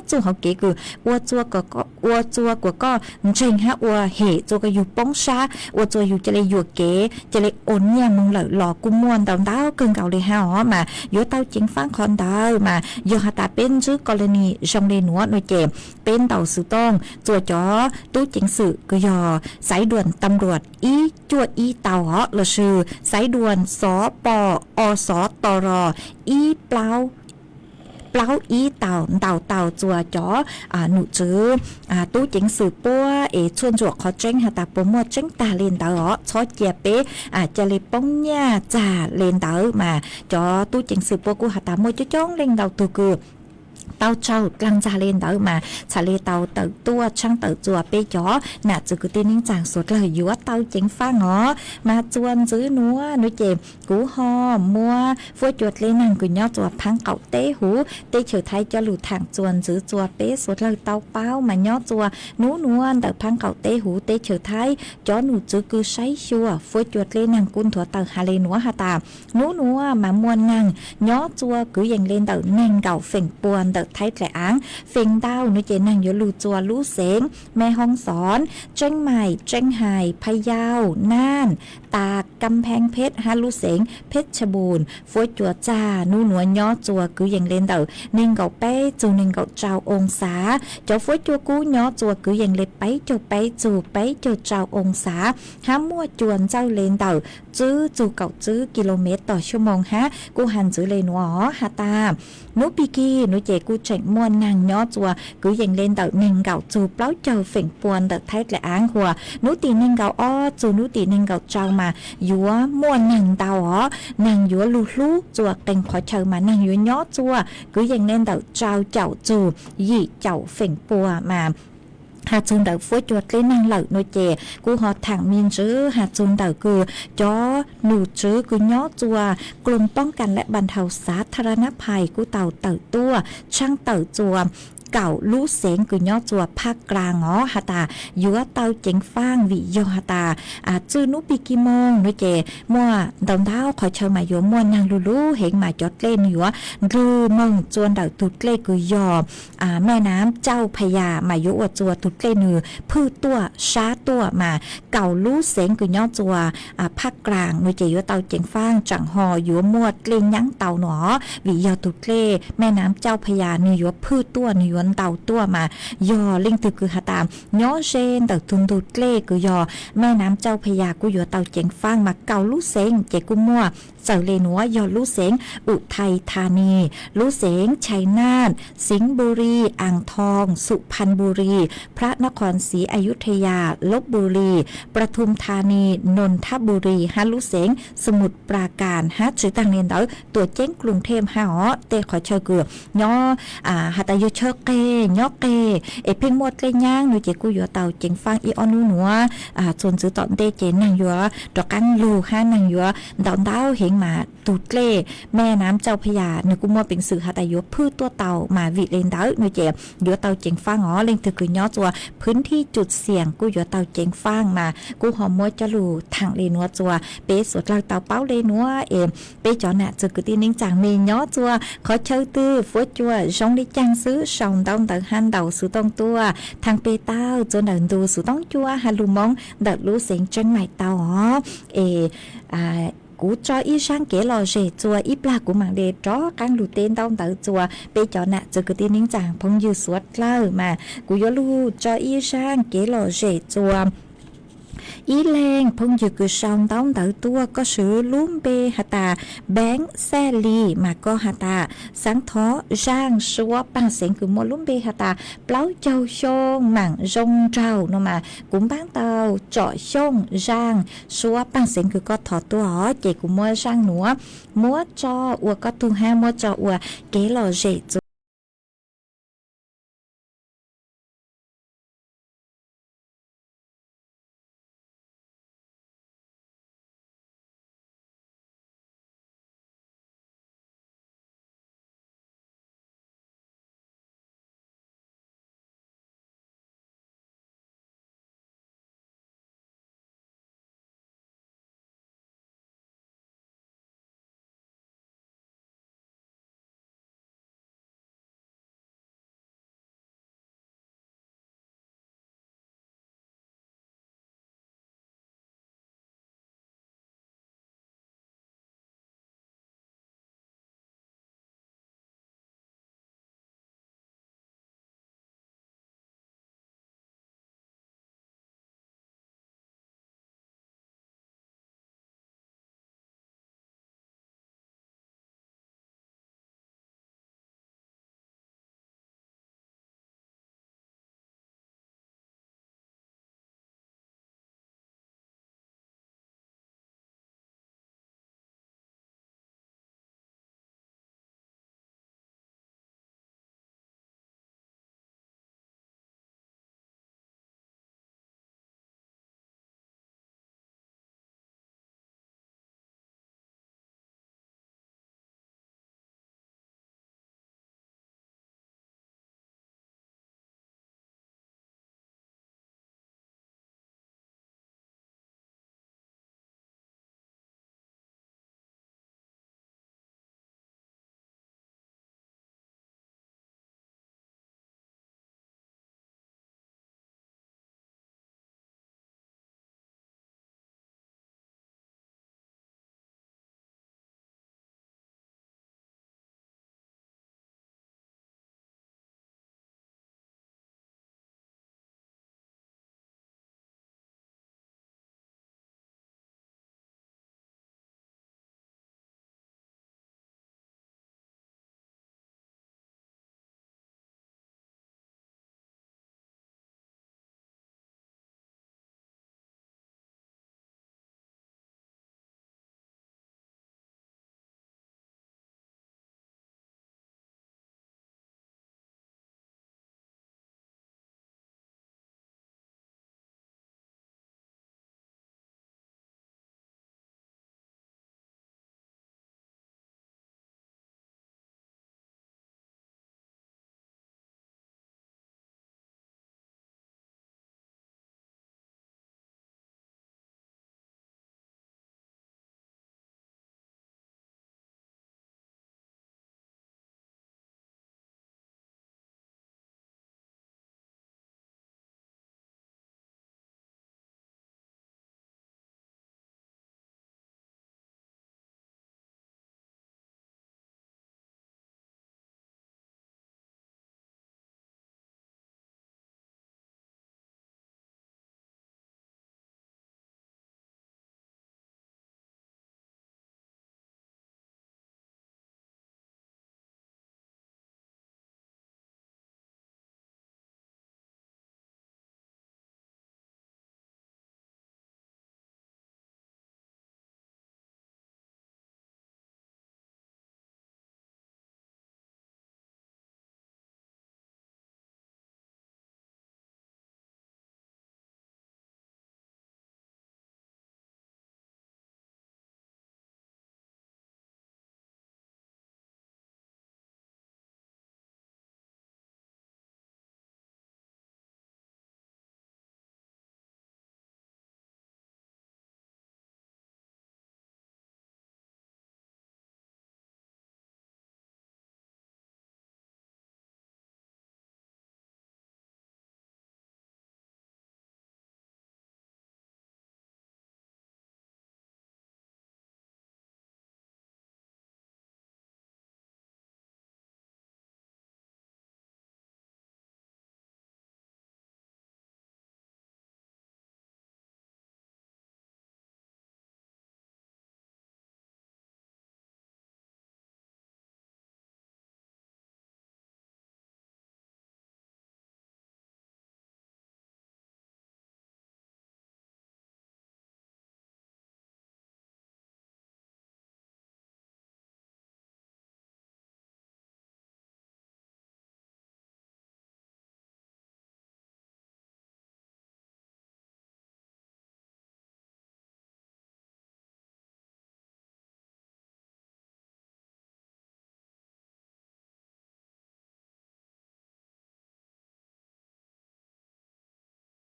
จู่เขาเก๋คืออวดจัวก็อวดจัวก็เจงฮะอวดเหจัวก็อยู่ป้องชาอวดจัวอยู่จะเลยอยู่เก๋จะเลยโอนเนี่ยมึงเหล่าหลอกกุมวนเดาเกินเก่าเลยฮะมาโยเตาจิงฟังคอนดาวมาโยหาตาเป็นชื่อกรณีจงเลนัวหน่วยเจมเป็นเต่าสือต้องจัวจ๋อตู้จิงสื่อก็ยอสายด่วนตำรวจอีจัวอีเต่าเหาะละชื่อสายด่วนสปอสตรอีเปล่าอีเต่าจัวจ๋อหนูจื้อตู้จิงสื่อปัวชวนจวกเขาเจ้งหาตาปัวมัวเจ้งตาเลนเต่าเหาะชอเจียเป้จะเลยป้องเนี่ยจ่าเลนเต่ามาจ๋อตู้จิงสื่อปัวกูหาตามัวจ้องเลนเต่าตัวกูเตาเจ้ากลางจาเลนเตอมาชาเลเตาเตอตัวช่างเตอจัวเปจ๋อน่ะจือกูตีนิ่งจางสดเลยอยู่ว่าเตาเจ๋งฟ้าหงอมาจวนซื้อนัวนุเจมกูหอมมัวฟัวจวดเลนังกูย่อจัวพังเก่าเต้หูเต้เฉยไทยจะหลุดทางจวนซื้อจัวเป้สดเลยเตาเป้ามาย่อจัวนัวเตอพังเก่าเต้หูเต้เฉยไทยจ๋อหนูจือกูใช้ชัวฟัวจวดเลนังกุนถั่วเตอฮาเลนัวฮาตานัวมามวนนังย่อจัวกูยังเล่นเตอแนงเก่าเฝ่งปวนเตอไทยแหลอ้างเฟิงดาวนุเจนังอยู่ลู่จัวลู่เสงแม่ห้องสอนเจ้งใหม่เจ้งไห่พะเยาน่านตากกำแพงเพชรฮาลู่เสงเพชรบูรณ์ฟวยจัวจ้านู่หนัวย่อจัวคือยังเล่นเต่านิ่งเก่าเป้จูนิ่งเก่าเจ้าองศาเจ้าฟวยจัวกูย่อจัวคือยังเล่นไปจูไปจูไปจูเจ้าองศาห้ามมั่วจวนเจ้าเล่นเต่าจื้อจูเก่าจื้อกิโลเมตรต่อชั่วโมงฮะกูหันจื้อเลนหวอฮาตานุปีกี้นุเจกูเจ๋งม่วนนางย่อจัวcứ dành lên tàu nền gạo chù pláu chờ phỉnh buồn tàu thay lại áng hùa nú tì nền gạo o chù nú tì nền gạo trao mà dúa mua nàng tàu ó nàng dúa lú lú chùa cảnh khỏi chờ mà nàng dúa nhó chùa cứ dành lên tàu trao chậu chù dị chậu phỉnh bùa mà hạt chun đậu phối chuột lên năng lợi nồi chè cú họ thẳng miên chứ hạt chun đậu cứ chó nụ chứ cứ nhó chùaกลุ่มป้องกันและบรรเทาสาธารณภัยกูเต่าเต่าตัวช่างเต่าจัวเก่าลู่เสงคือย่อจัวภาคกลางอ๋อฮาตายัวเตาเจ๋งฟ้างวิโยฮาตาจื้อนุปีกิมงนุเจมัวดำดาวคอยเชิญมายัวมัวนางลูเห็นมาจอดเล่นยัวรือมงจวนเต่าตุดเล่คือยอแม่น้ำเจ้าพญามายัวจัวตุดเล่นือพืชตัวช้าตัวมาเก่าลู่เสงคือย่อจัวภาคกลางนุเจยัวเตาเจ๋งฟ้างจังหอยัวมัวเล่นยั้งเต่าหนอวิโยตุดเล่แม่น้ำเจ้าพญาเนื้อยัวพืชตัวเนื้อ วนเต่าตัวมายอลิงตึกคือหาตามย้อเชนเต่าทุนดูเกล้คือยอแม่น้ำเจ้าพญากูยอเต่าเจงฟางมาเกาลูเซงเจกุมัวเสาเลนัวยอลูเสงอุทัยธานีลูเสงชัยนาทสิงห์บุรีอ่างทองสุพรรณบุรีพระนครศรีอยุธยาลพบุรีปทุมธานีนนทบุรีฮัลูเสงสมุทรปราการฮัจือต่างเรียนเต๋อตัวเจ้งกรุงเทพหาอ๋อเตขอเชอเกือย่อหัตยเชอเกย่อเกเพ่งหมดเลยย่างหนูเจกูอยู่เต่าเจงฟังอีออนูหนัวส่วนซื้อตอนเตเจนนางยัวดอกกันลูห้านางยัวดาวดาวเห็นมาตูดเล่แม่น้ำเจ้าพญาหนูกูมัวเป็นสื่อหัตยพืชตัวเต่ามาวิเลนเต๋อหนูเจยัวเต่าเจงฟังอ๋อเล่งถือคือย่อจัวพื้นที่จุดเสี่ยงกูยัวเต่าเจงฟังมากูหอมมัวจะลูทางเลนัวจัวเป๊สวดเราเต่าเป้าเลนัวเป๊จอน่ะจะคือที่นิ่งจางเมยย่อจัวขอเชิญตื้อฟัวจัวจงได้จังซื้อสองต้องเต่าหันเต่าสูต้องตัวทางเปเต้าจนเดินดูสูต้องจัวฮาลูมองเดินรู้เสียงจังใหม่เต่าอ๋อcú cho y sang kế lò rể chùa ít là của mạng đề đó căng lù tên tao tới chùa bây giờ nè giờ cứ tin nín chàng phong dư suốt lâu mà cú yo lu cho y sang kế lò rể chùa ý lên phong dư cứ song tao tới tua có sự lúm bê hà ta bén xe lì mà có hà ta sáng thó rang xua bằng sén cứ mua lúm bê hà ta pláu châu xôn mảng rong trâu nó mà cũng bán tàu trọ xôn rang xua bằng sén cứ có thọ tua ó chị cũng mua rang nữa mua cho ua có tu ha mua cho ua kế lò rể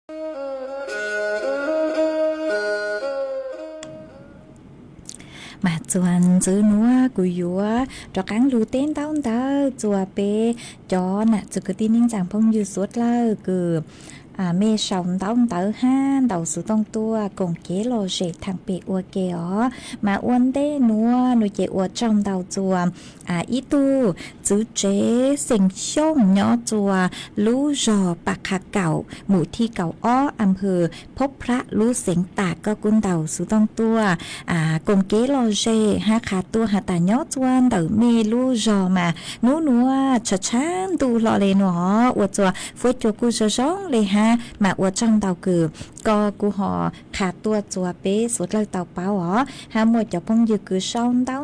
mà chuan chữ núa của yếu cho cán lù tên tao tao chùa pe cho nè chữ cái tin ninh chẳng phong như suốt lơ cứ mê sòng tao tao ha đầu số tông tua cùng kế lò dễ thằng pe ua kế ó mà uốn tê núa nuôi chế ua trong tàu chùa ít tu chữ chế sinh sông nhỏ chùa lú rò bạc hạt cẩuหมู่ที่เก่าอ้ออำเภอพบพระรู้เสียงตากก็กุนเต่าสุต้องตัวกงเกลอเจหาขาตัวหาตาย้อจวนเต่าเมลูรอมานูนัวชะช้านตูรอเลยหนออวดจัวฟวยจัวกูจะร้องเลยฮะมาอวดจ้องเต่าคือก็กูหอขาตัวจัวเป๊สุดเลยเต่าเป้าอ๋อหาหมดจะพงยืคือช่องเต่า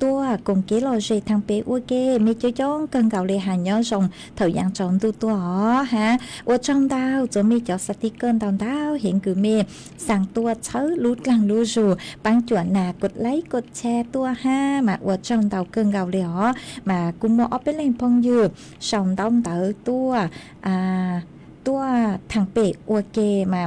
ตัวกงเกลอเจทางเป๊อวเกมีเจ้าจ้องกันเก่าเลยหาย้อทรงเถายังจองตัวอ๋อฮะอวดจ้องเต่าจะมีจอสติกเกอร์เต่าเห็นคือเมสั่งตัวเชื้อรูดกลางรูจูปังจวนหนากดไลค์กดแชร์ตัวห้ามาอวดจ้องเต่าเกินเก่าเลยอ๋อมากุมโมออฟเป็นแรงพงยืบช่องเต่าตัวทางเปะอวเกมา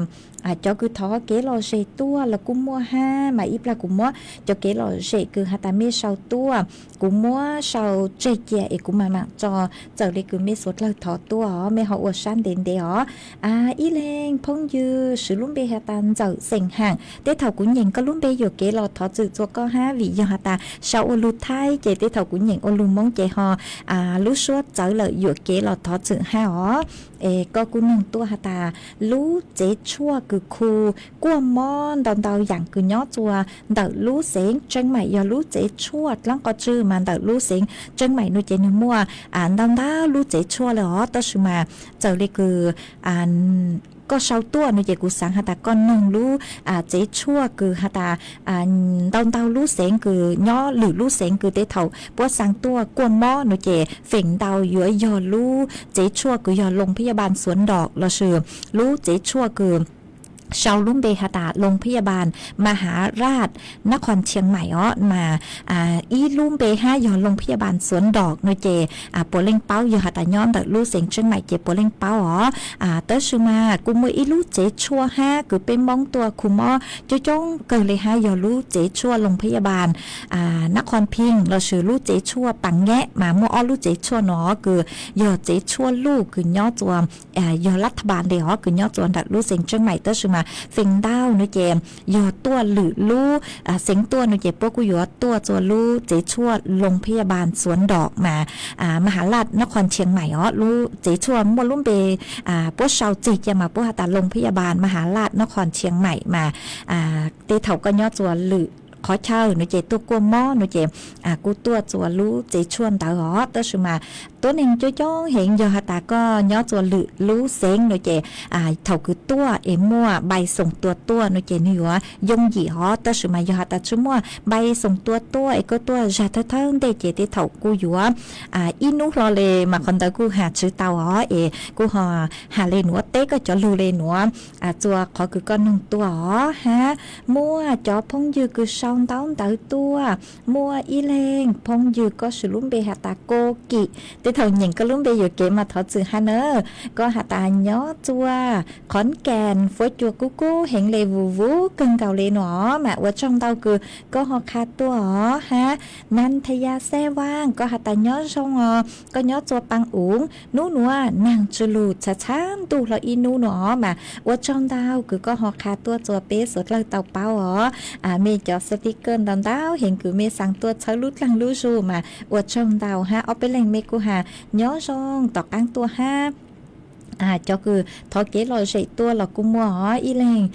cho cứ thó kế lò dễ tua là cũng mua ha mà ít là cũng mua cho kế lò dễ cứ hạt mê sau tua cũng mua sau dễ dễ cũng mà mạng cho giờ đây cứ mê sốt là thó tua mê họ uổng san đến đấy ó ít lên phong dư sử luôn bê hạt tan giờ sành hàng tế thảo cũng nhìn có luôn bê giờ kế lò thó dự cho có ha vì giờ hạt sau ô lù thay chế tế thảo cũng nhìn ô lù mong chế họ lú suốt giờ lợi giờ kế lò thó dự ha ó có cũng nhìn tua hạt lú chế chua cứ khu qua món đào dạng cứ nhót chua đào lú xén chân mày do lú chế chua lắm có chữ mà đào lú xén chân mày nuôi chế nuôi mua đào lú chế chua là ó tất mà giờ đây cứ có sau tua nuôi chế cú sáng hạt con nung lú chế chua cứ hạt đào lú xén cứ nhó lử lú xén cứ tế thầu bữa sáng tua qua món nuôi chế phèn đào giữa do lú chế chua cứ do lồngพยาบาลสวนดอกlà sửa lú chế chua cứชาวลุ่มเบหตาโรงพยาบาลมหาราชนครเชียงใหม่อ๋อมาอีลุ่มเบห้ายอนโรงพยาบาลสวนดอกโนเจปัวเล่งเป้ายอหตาย้อนแต่ลู่เสียงเชียงใหม่เจปัวเล่งเป้าอ๋อเตอชูมากูมืออีลู่เจชัวห้าคือเป็นมองตัวคุมอจ้จ้องเกิดเลยห้ายอลู่เจชัวโรงพยาบาลนครพิงเราชื่อลู่เจชัวปังแงะมามัวอ้อลู่เจชัวหนอคือยอเจชัวลู่คือย่อจวมยอรัฐบาลเดียวคือย่อจวมแต่ลู่เสียงเชียงใหม่เตอชูมาเฟิงดาวนุเจมยอตัวหรือลู่เสียงตัวนุเจพวกกูยอตัวตัวลู่เจชัวโรงพยาบาลสวนดอกมามหาราชนครเชียงใหม่อ๋อลู่เจชัวมลุ่มเบพวกชาวจีจะมาพวกหาตาโรงพยาบาลมหาราชนครเชียงใหม่มาเตเถาก็ยอตัวหรือขอเช่าหนูเจตัวกัวหม้อหนูเจกูตัวจัวรู้เจชวนตาหอตัวสมาตัวหนึ่งจ้องเห็นยอหตาก็ย้อจัวหรือรู้เซ็งหนูเจเท่าคือตัวมัวใบส่งตัวหนูเจนี่หัวยงหยี่หอตัวสมายอหตาชุ่มมัวใบส่งตัวก็ตัวจัดเท่าเดเจที่เท่ากูอยู่อินุรอเลมาคนตากูหาชื่อเตาหอกูหาเลหนูเต้ก็จะรู้เลหนูจัวขอคือก้อนหนึ่งตัวหอฮะมัวจ่อพงยือคือเต้าตัวมัวอีเลงพงยืก็สุลุ่มเบหาตาโกกิแต่เท่าหญิงก็ลุ่มเบอยู่เกมาทอดสื่อฮาเนอก็หาตาย้อจัวขอนแก่นฝอยจัวกูเห็นเลวูกังเก่าเลหนอมาว่าช่องเต้าคือก็หอคาตัวฮะนันทยาแซ่ว่างก็หาตาย้อช่องก็ย้อจัวปังอุ๋งนู้นัวนางจุลูช้าตูเราอีนู้หนอมาว่าช่องเต้าคือก็หอคาตัวจัวเป๊สดเลยเต้าเป้าเมจอสติเกินดาวเห็นคือเมสั่งตัวเช้าลุดลังลู่ชูมาอวดช่องดาวฮะเอาไปเล่งเมกูหาย้อช่องตอกอังตัวห้าcho cứ thọ kế lò dậy tua là cũng mua hỏi y lên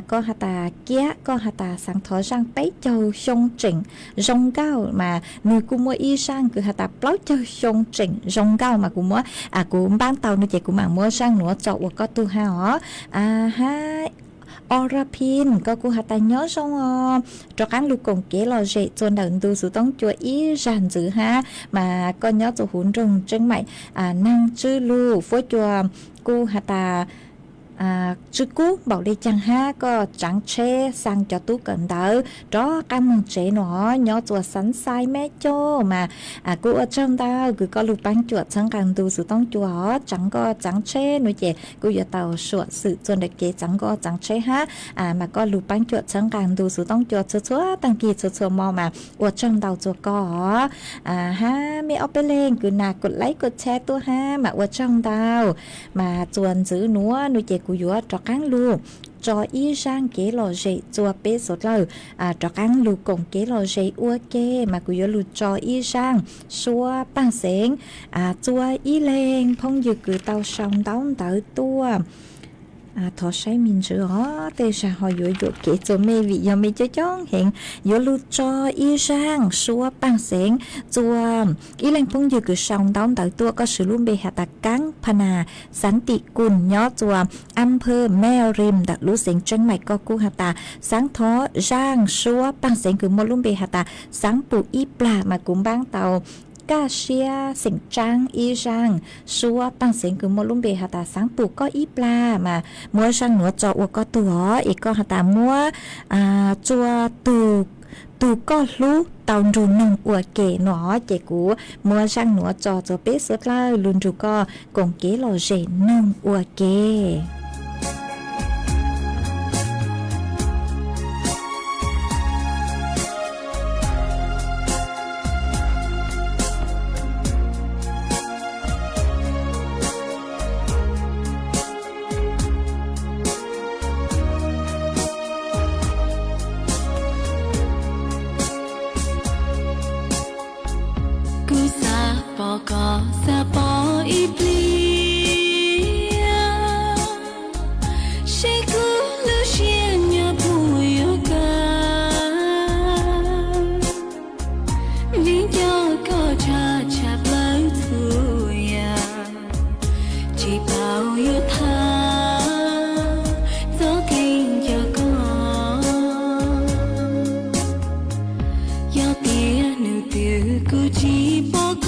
có hạt tà kia có hạt tà sáng thọ sang tấy châu sông chỉnh rong cao mà người cũng mua y sang cứ hạt tà plau châu sông chỉnh rong cao mà cũng mua cũng bán tàu như vậy cũng mà mua sang nữa chậu có tu ha hả haอรพินก็กูหัดแต่ย้อช่องcho cán lưu cổng kế lò dậy chôn đựng từ sự tông chùa ý ràn dữ ha mà con nhớ cho hùn rừng trên mày năng chư lưu phối chùaกูหัดแต่ chữ cú bảo đi chẳng ha có chẳng chế sang cho tú cần đỡ đó các mong chế nó nhỏ chùa sẵn sai mẹ cho mà cú ở trong đó cứ có lục bánh chuột chẳng cần tu sự tông chùa chẳng có chẳng chế nói chè cú giờ tàu sửa sự chuẩn được kế chẳng có chẳng chế ha mà có lục bánh chuột chẳng cần tu sự tông chuột chúa tăng kỳ chúa mò mà ở trong tàu chùa có ha mẹ ốp lên cứ nàกดไลค์กดแชร์ตัวha mà ở trong tàu mà chuẩn giữ núa nói chè cú giờ cho cán luôn cho y sang kế lò dậy chùa bê sốt lờ cho cán lù cổng kế lò dậy ua kê mà cú giờ lù cho y sang xua bằng sáng chùa y lên phong dự cứ tàu sông đóng tới tua thọ say mình sửa tê sa họ dội dội kể cho mê vị do mê cho chón hiện dội lưu cho y sang xua bằng sáng chùa y lên phong dự cứ sông đóng tới tua có sự luôn bê hạ tạc cắn panaสันติกุลย่อจัวอำเภอแม่ริมดักรู้เสียงจังใหม่ก็กูหาตาสังท้อร่างชัวปังเสียงคือมลุ่มเบหาตาสังปูอีปลามากุมบ้างเตากาเชียเสียงจังอีร่างชัวปังเสียงคือมลุ่มเบหาตาสังปูก็อีปลามามัวช่างหนัวจออัวก็ตัวอีกก็หาตามัวจัวตูก็รู้เตารูนงอัวเก๋หนอเจกูมัวช่างหนัวจอจะเป๊ะสุดเลยลุนจูก็กงเก๋หล่อเจนงอัวเก๋ก็สะปออีเปลี่ยใช่กูลูเชียนยาผู้ยกันวิญญาณก็ชาชาเปล่าทุยาจีเปล่าอยู่ท่าตัวกินยาก่อนยาเตียนูตือกูจีปอก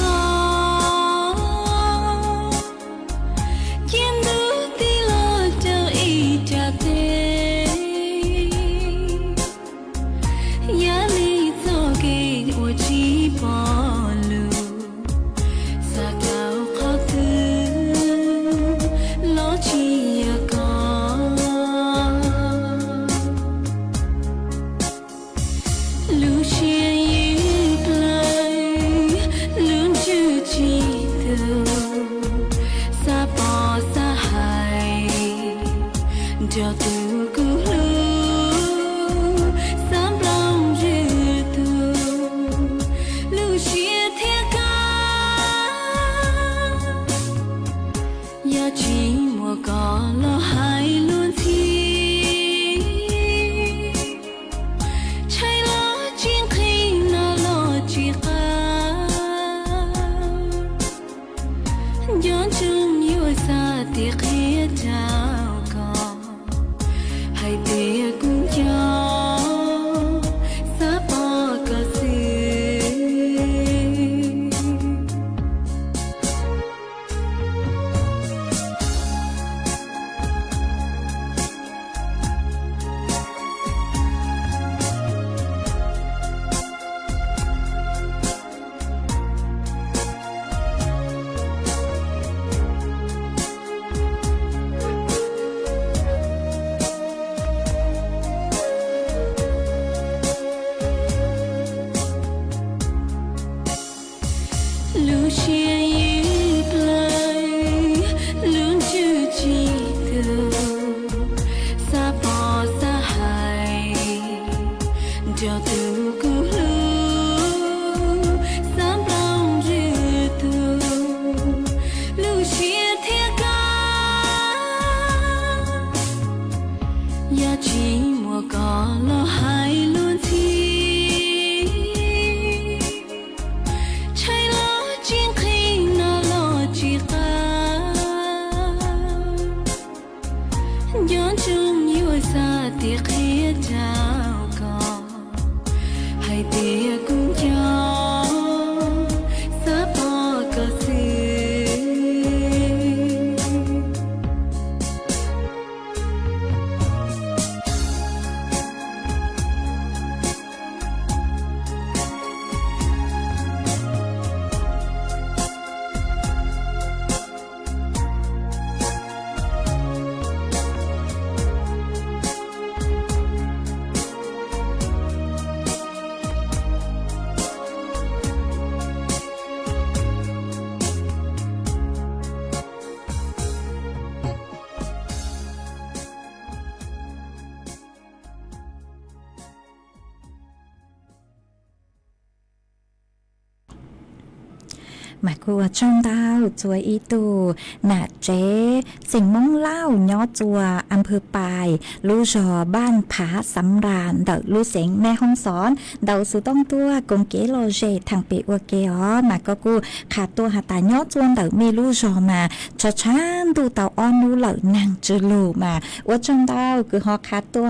mà cô trong đau chùa y tù nà chếสิ่งมงเล่าย้อจัวอำเภอปายลู่จอบ้านผาสำราญเดาลู่เสียงแม่ห้องสอนเดาสุต้องตัวกงเกโลเจทางเปอวเกอมาก็กูขาดตัวหาตาย้อจวนเดามีลู่จอมาชะช้านดูเตาอ้อนลู่เหล่านางจืลูมาว่าจงเดาคือฮอขาดตัว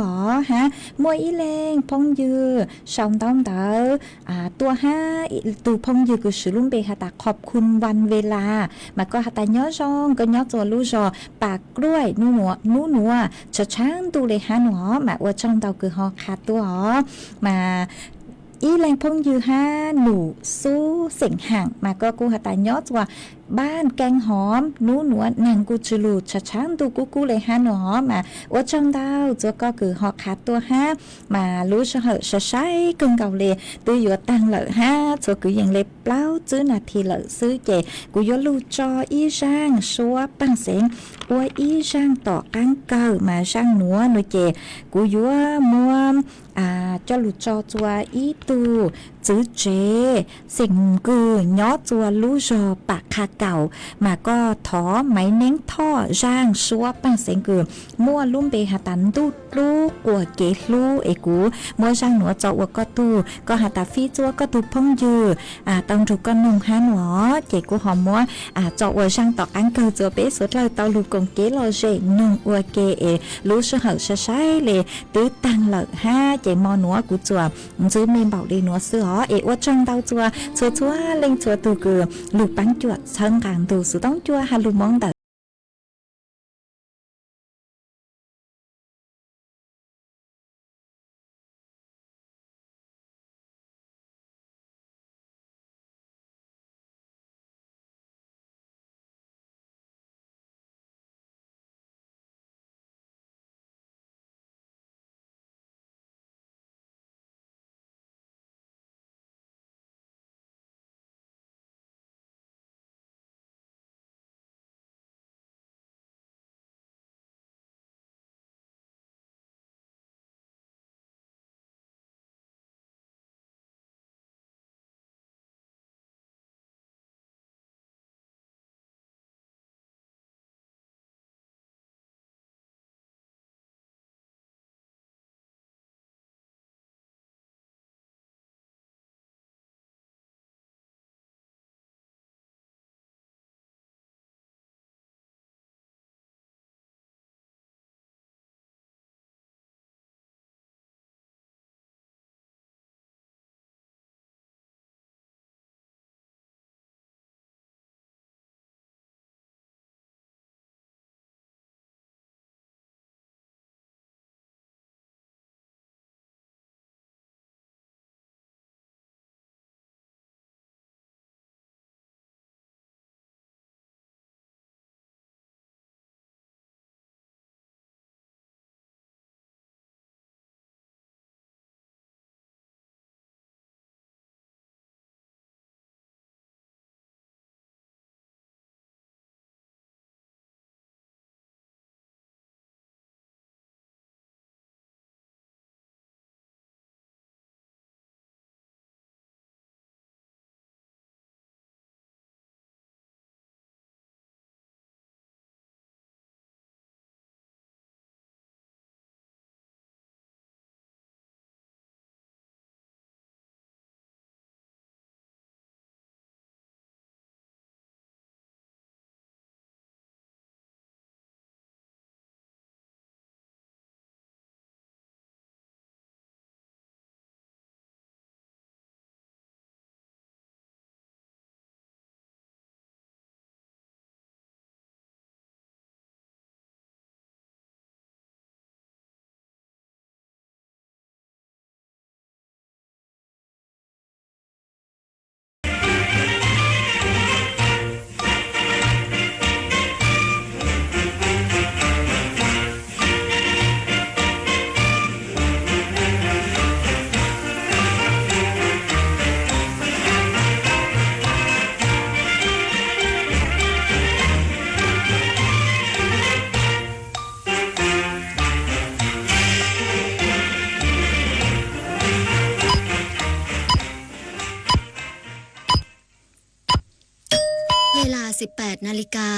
ฮะมวยอีเลงพงยือชองต้องเดาตัวห้าตูพงยือคือสือลุ่มเบหาตาขอบคุณวันเวลามาก็หาตาย้อจองก็ย้อจัวลู่จอปากกล้วยนูหนัวชะช้างดูเลยฮะหนอมาว่าช่องเตาคือฮอขาดตัวมาอีแรงพงยือห้าหนูสู้เสียงห่างมาก็กูหาตายอดว่าบ้านแกงหอมนูหนวดนางกูจูลูชะช้างดูกูเลยฮะหนอมาว่าช่องเตาจัวก็คือฮอขาดตัวห้ามารู้ชะเหอะชะใช้กึ่งเก่าเลยตื้อหยดตังเหล่อห้าจัวคือยังเล็บเปล่าจื้อนาทีเหล่อซื้อเจกูยลูจออีช่างชัวปังเสียงว่าอีช่างต่อกังเก่ามาช่างหนัวหนูเจกูยัวมัวcho lù cho chua ý tu chữ chếสิ่งคือย้อจัวลู่จอปากคาเก่ามาก็ถอไม้เน้งท่อร่างชัวปังเสียงคือมั่วลุ่มเบหาตันดูลูกกัวเกลูเอกูมั่วช่างหนัวจอวก็ตูก็หาตาฟีจัวก็ตูพงยือต้องถูกก็นุ่งหาหนัวเจกูหอมมั่วจอวช่างตอกอังเกิลจัวเป๊ะสุดเลยเตาลูกงเกลอเจนุ่งอวเกเอลู่เสเหอใช้เลยตื้อตังเหล่อห้าเจมอหนัวกูจัวซื้อเมมบอกดีหนัวเสือเอว่าจังเตาจัวชัวเล่งชัวตูเกือลูกปังจวดเชิงกลางตูสุต้องจัวฮาลูมองเต ลา 18 นาฬิกา